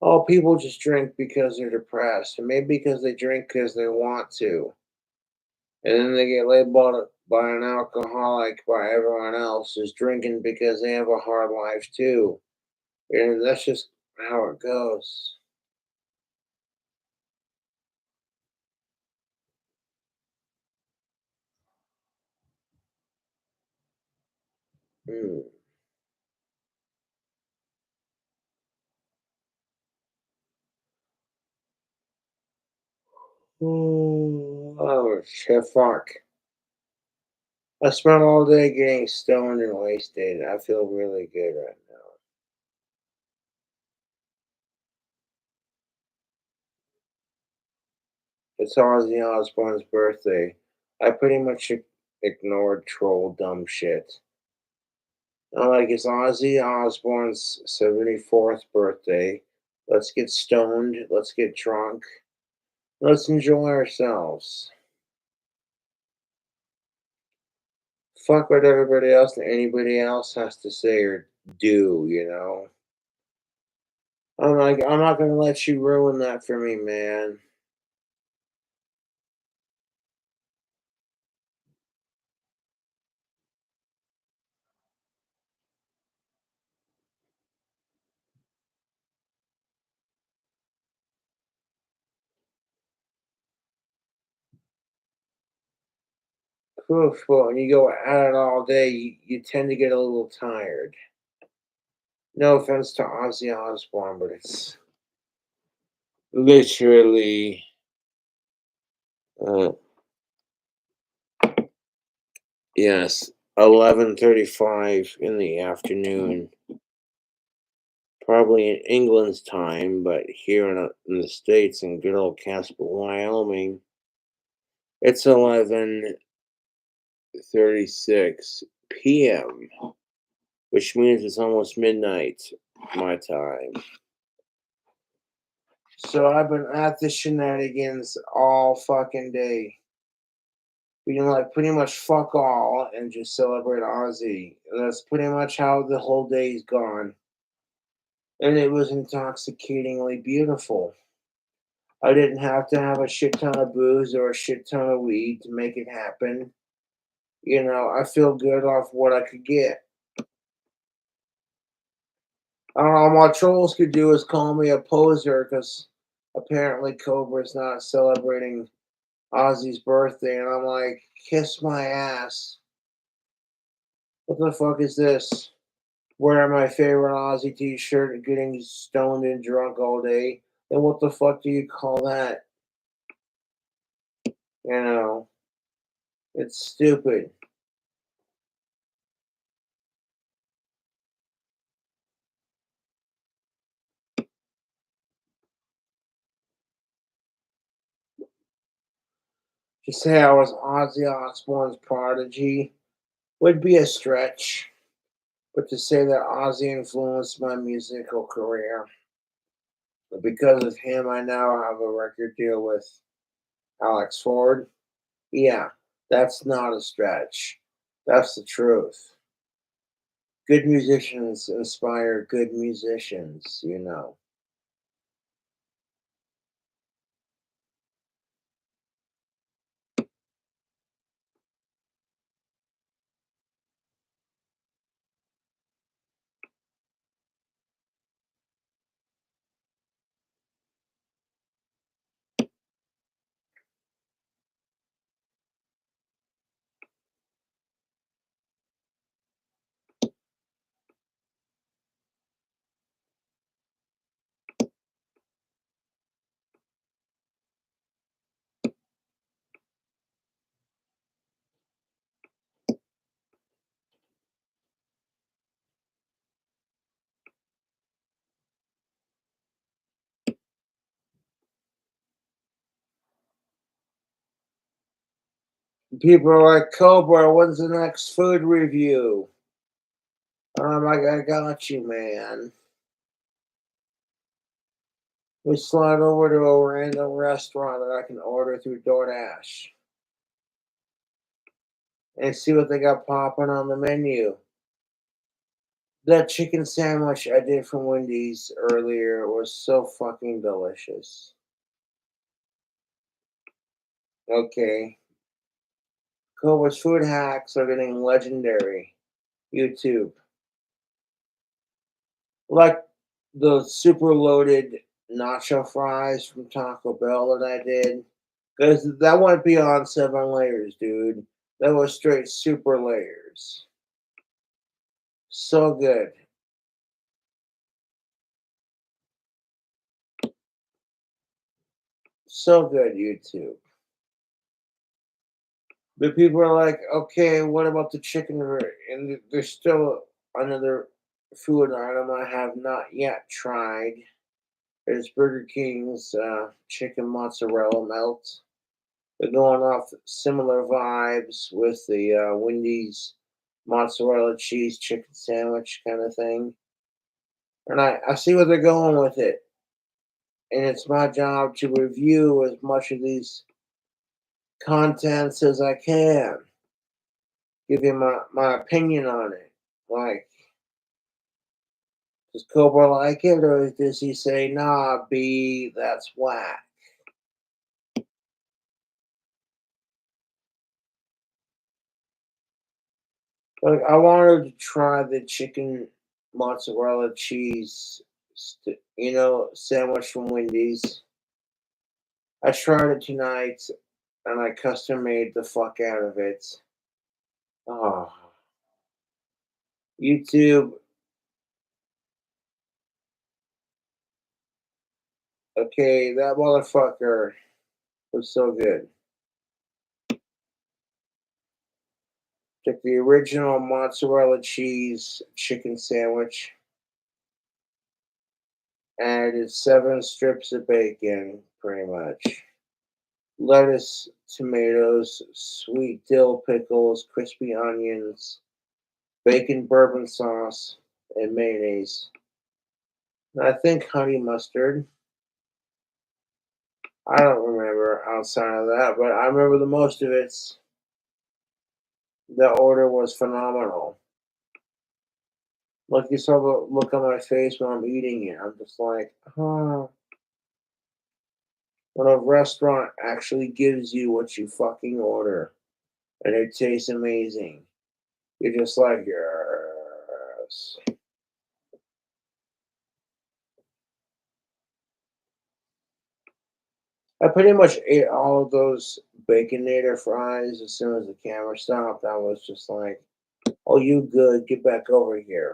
[SPEAKER 1] oh, people just drink because they're depressed, and maybe because they drink because they want to, and then they get labeled by an alcoholic by everyone else as drinking because they have a hard life too. And that's just how it goes. Hmm. Oh, shit, fuck. I spent all day getting stoned and wasted. I feel really good right now. It's Ozzy Osbourne's birthday. I pretty much ignored troll dumb shit. I'm like, it's Ozzy Osbourne's 74th birthday. Let's get stoned. Let's get drunk. Let's enjoy ourselves. Fuck what everybody else and anybody else has to say or do, you know? I'm like, I'm not gonna let you ruin that for me, man. Oof, well, when you go at it all day, you tend to get a little tired. No offense to Ozzy Osbourne, but it's literally, uh, yes, 11:35 in the afternoon, probably in England's time, but here in the States, in good old Casper, Wyoming, it's 11:36 p.m., which means it's almost midnight my time. So I've been at the shenanigans all fucking day. We like pretty much fuck all and just celebrate Ozzy. That's pretty much how the whole day's gone. And it was intoxicatingly beautiful. I didn't have to have a shit ton of booze or a shit ton of weed to make it happen. You know, I feel good off what I could get. All my trolls could do is call me a poser because apparently Cobra's not celebrating Ozzy's birthday. And I'm like, kiss my ass. What the fuck is this? Wearing my favorite Ozzy t-shirt and getting stoned and drunk all day. And what the fuck do you call that? You know, it's stupid. To say I was Ozzy Osbourne's prodigy would be a stretch, but to say that Ozzy influenced my musical career, but because of him, I now have a record deal with Alex Ford. Yeah, that's not a stretch. That's the truth. Good musicians inspire good musicians, you know. People are like, Cobra, when's the next food review? I'm like, I got you, man. We slide over to a random restaurant that I can order through DoorDash and see what they got popping on the menu. That chicken sandwich I did from Wendy's earlier was so fucking delicious. Okay. Cobra's food hacks are getting legendary. YouTube. Like the super loaded nacho fries from Taco Bell that I did. Because that went beyond 7 layers, dude. That was straight super layers. So good. So good, YouTube. But people are like, okay, what about the chicken? And there's still another food item I have not yet tried. There's Burger King's chicken mozzarella melt. They're going off similar vibes with the Wendy's mozzarella cheese chicken sandwich kind of thing. And I see where they're going with it. And it's my job to review as much of these contents as I can. Give you my opinion on it. Like, does Cobra like it, or does he say, nah, B, that's whack? Like, I wanted to try the chicken mozzarella cheese, sandwich from Wendy's. I tried it tonight, and I custom made the fuck out of it. Oh, YouTube. Okay, that motherfucker was so good. Took the original mozzarella cheese chicken sandwich, added 7 strips of bacon, pretty much. Lettuce, tomatoes, sweet dill pickles, crispy onions, bacon bourbon sauce, and mayonnaise. And I think honey mustard. I don't remember outside of that, but I remember the most of it. The order was phenomenal. Like you saw the look on my face when I'm eating it. I'm just like, oh. When a restaurant actually gives you what you fucking order and it tastes amazing, you're just like, yes. I pretty much ate all of those Baconator fries as soon as the camera stopped. I was just like, oh, you good. Get back over here.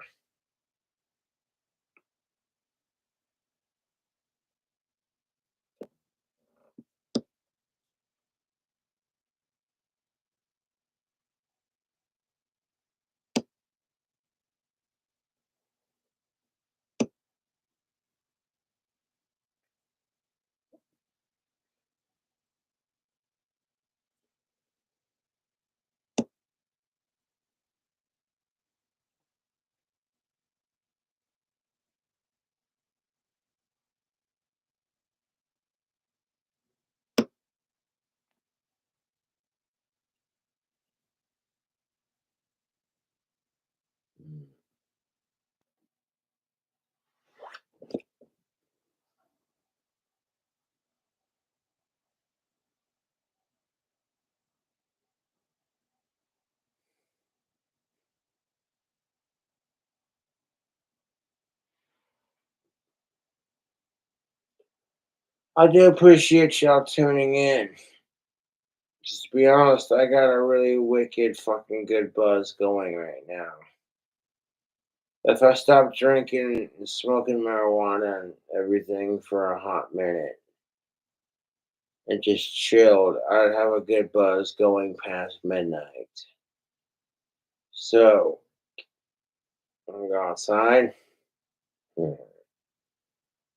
[SPEAKER 1] I do appreciate y'all tuning in. Just to be honest, I got a really wicked fucking good buzz going right now. If I stopped drinking and smoking marijuana and everything for a hot minute and just chilled, I'd have a good buzz going past midnight. So, I'm gonna go outside.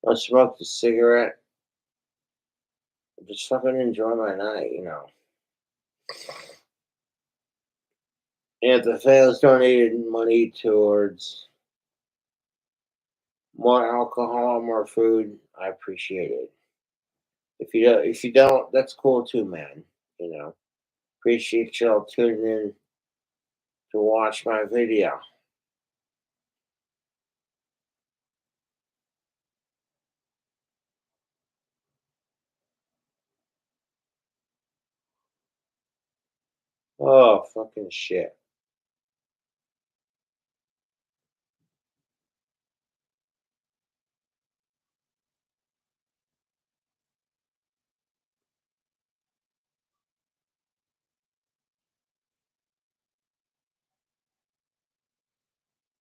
[SPEAKER 1] I'll smoke the cigarette. Just fucking enjoy my night. And if the fans donated money towards more alcohol, more food, I appreciate it. If you don't, that's cool too, man. You know, appreciate y'all tuning in to watch my video. Oh, fucking shit.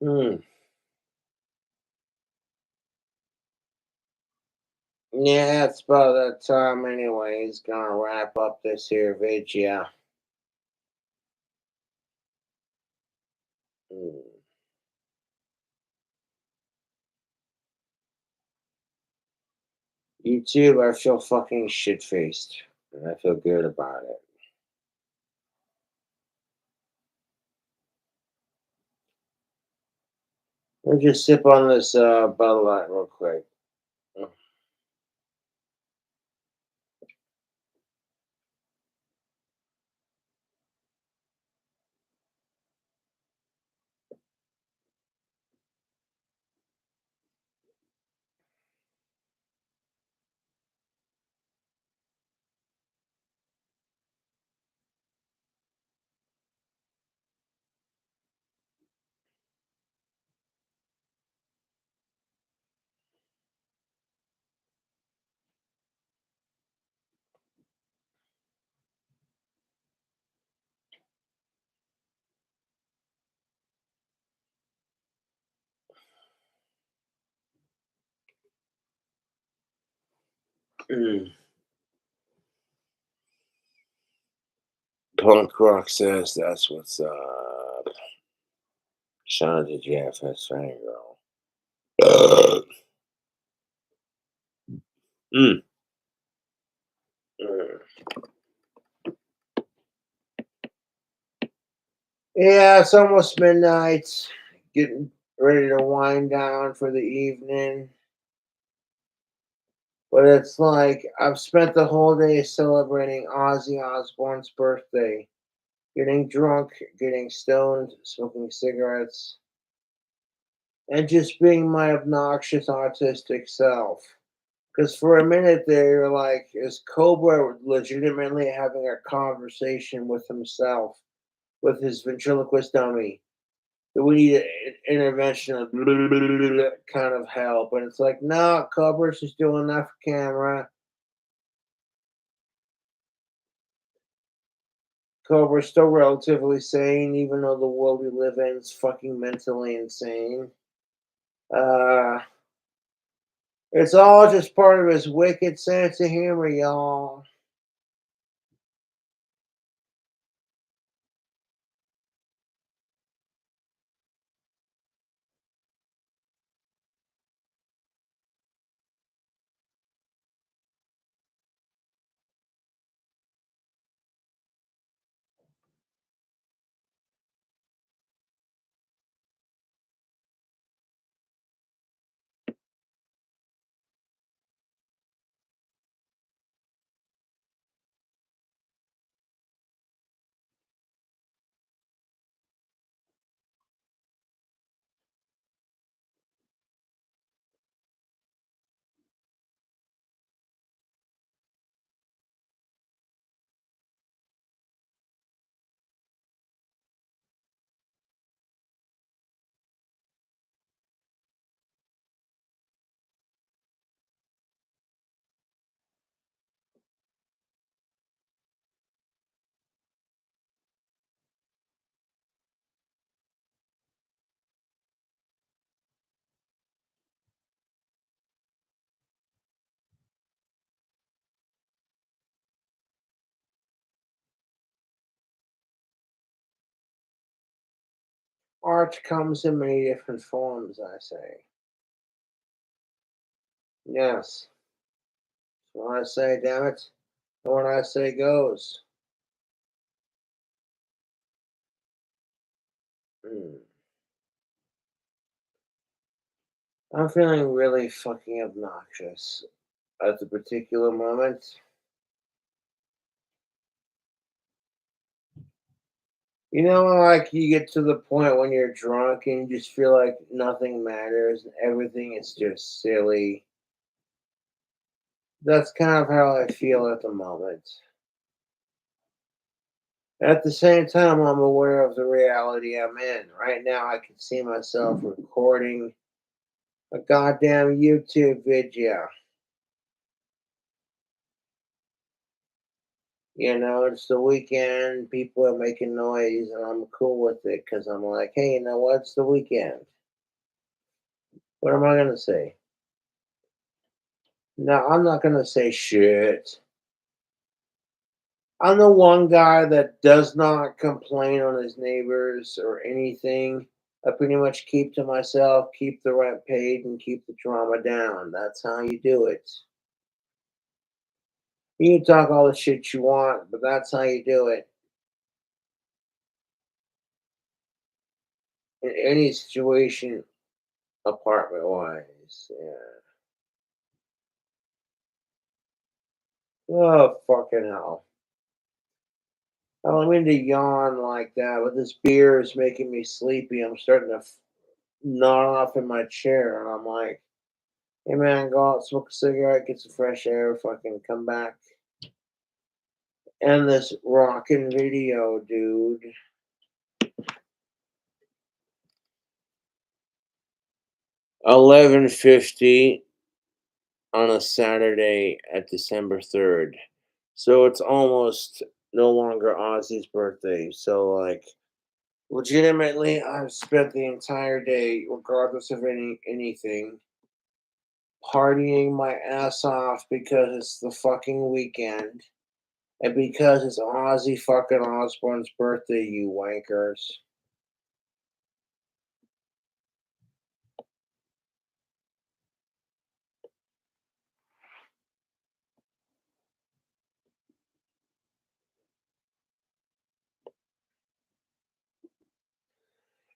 [SPEAKER 1] Hmm. Yeah, it's about that time anyways. Gonna wrap up this here video. Hmm. YouTube, I feel fucking shit faced. And I feel good about it. Let me just sip on this Bud Light real quick. Mm. Punk Rock says that's what's up. Sean, did you have a girl? Mm. Mm. Yeah, it's almost midnight. Getting ready to wind down for the evening. But it's like I've spent the whole day celebrating Ozzy Osbourne's birthday, getting drunk, getting stoned, smoking cigarettes, and just being my obnoxious autistic self. Because for a minute there, you're like, is Cobra legitimately having a conversation with himself, with his ventriloquist dummy? Do we need an intervention of kind of help? And it's like, no, Cobra's just doing that for camera. Cobra's still relatively sane, even though the world we live in is fucking mentally insane. Uh, it's all just part of his wicked sense of humor, y'all. Art comes in many different forms, I say. Yes. When I say, damn it, and when I say goes. Mm. I'm feeling really fucking obnoxious at the particular moment. You know, like you get to the point when you're drunk and you just feel like nothing matters and everything is just silly. That's kind of how I feel at the moment. At the same time, I'm aware of the reality I'm in. Right now, I can see myself recording a goddamn YouTube video. You know, it's the weekend, people are making noise, and I'm cool with it because I'm like, hey, you know what? It's the weekend. What am I going to say? No, I'm not going to say shit. I'm the one guy that does not complain on his neighbors or anything. I pretty much keep to myself, keep the rent paid, and keep the drama down. That's how you do it. You can talk all the shit you want, but that's how you do it. In any situation, apartment wise. Yeah. Oh, fucking hell. I don't mean to yawn like that, but this beer is making me sleepy. I'm starting to nod off in my chair, and I'm like, hey man, go out, smoke a cigarette, get some fresh air, fucking come back. End this rockin' video, dude. 11:50 on a Saturday at December 3rd. So it's almost no longer Ozzy's birthday. So like legitimately I've spent the entire day, regardless of anything, partying my ass off because it's the fucking weekend. And because it's Ozzy fucking Osbourne's birthday, you wankers.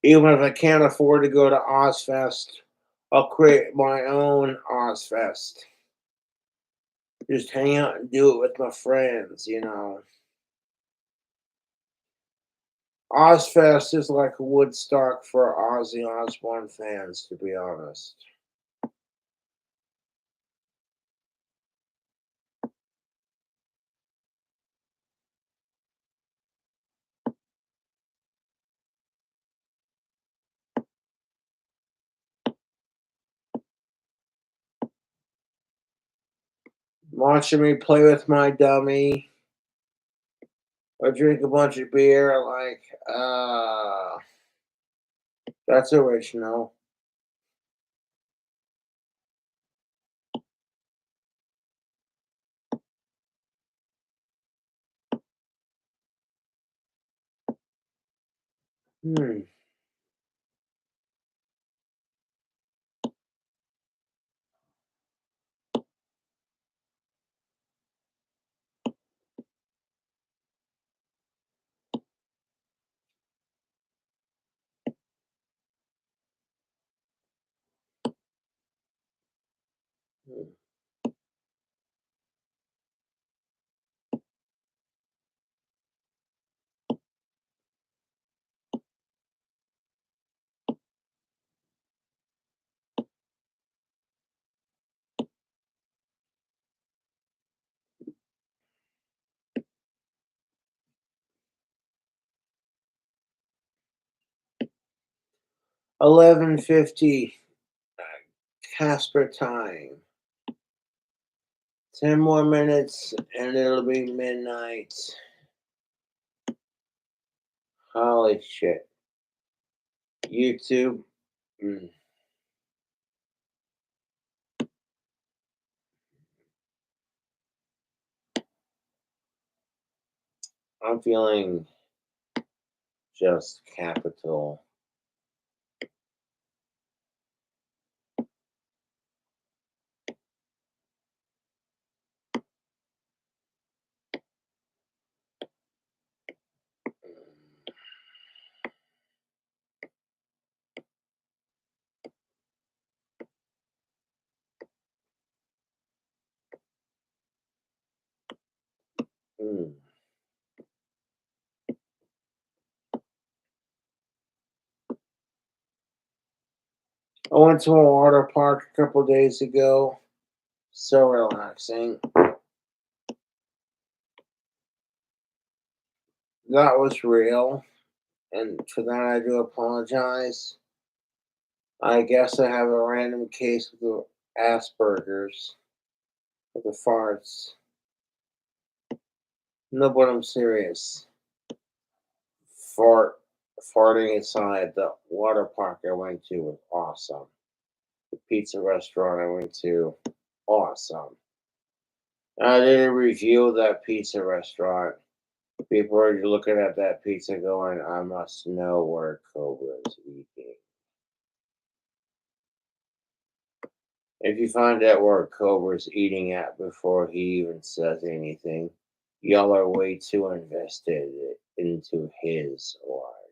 [SPEAKER 1] Even if I can't afford to go to Ozfest, I'll create my own Ozfest. Just hang out and do it with my friends, you know. Ozfest is like Woodstock for Ozzy Osbourne fans, to be honest. Watching me play with my dummy or drink a bunch of beer, like, that's original. Hmm. Hmm. 11:50 Casper time. 10 more minutes and it'll be midnight. Holy shit. YouTube. Mm, I'm feeling just capital. Mm. I went to a water park a couple days ago. So relaxing. That was real. And for that, I do apologize. I guess I have a random case of the Asperger's, of the farts. No, but I'm serious. Fart, farting aside, the water park I went to was awesome. The pizza restaurant I went to, awesome. I did a review of that pizza restaurant. People are looking at that pizza going, I must know where Cobra's eating. If you find out where Cobra's eating at before he even says anything, y'all are way too invested into his life.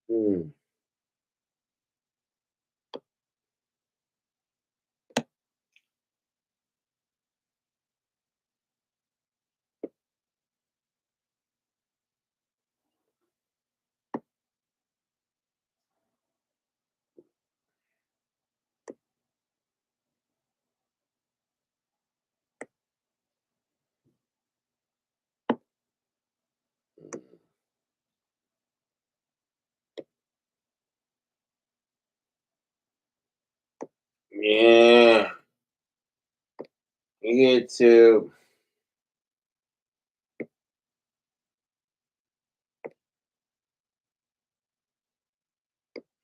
[SPEAKER 1] Hmm. Yeah. YouTube.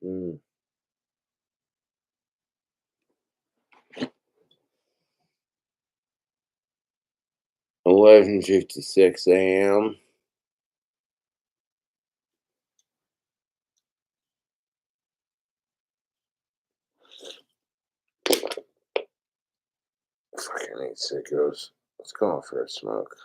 [SPEAKER 1] Mm. 11:56 a.m. Fucking eight sickos. Let's go on for a smoke.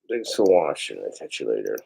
[SPEAKER 1] Thanks for watching. I'll catch you later.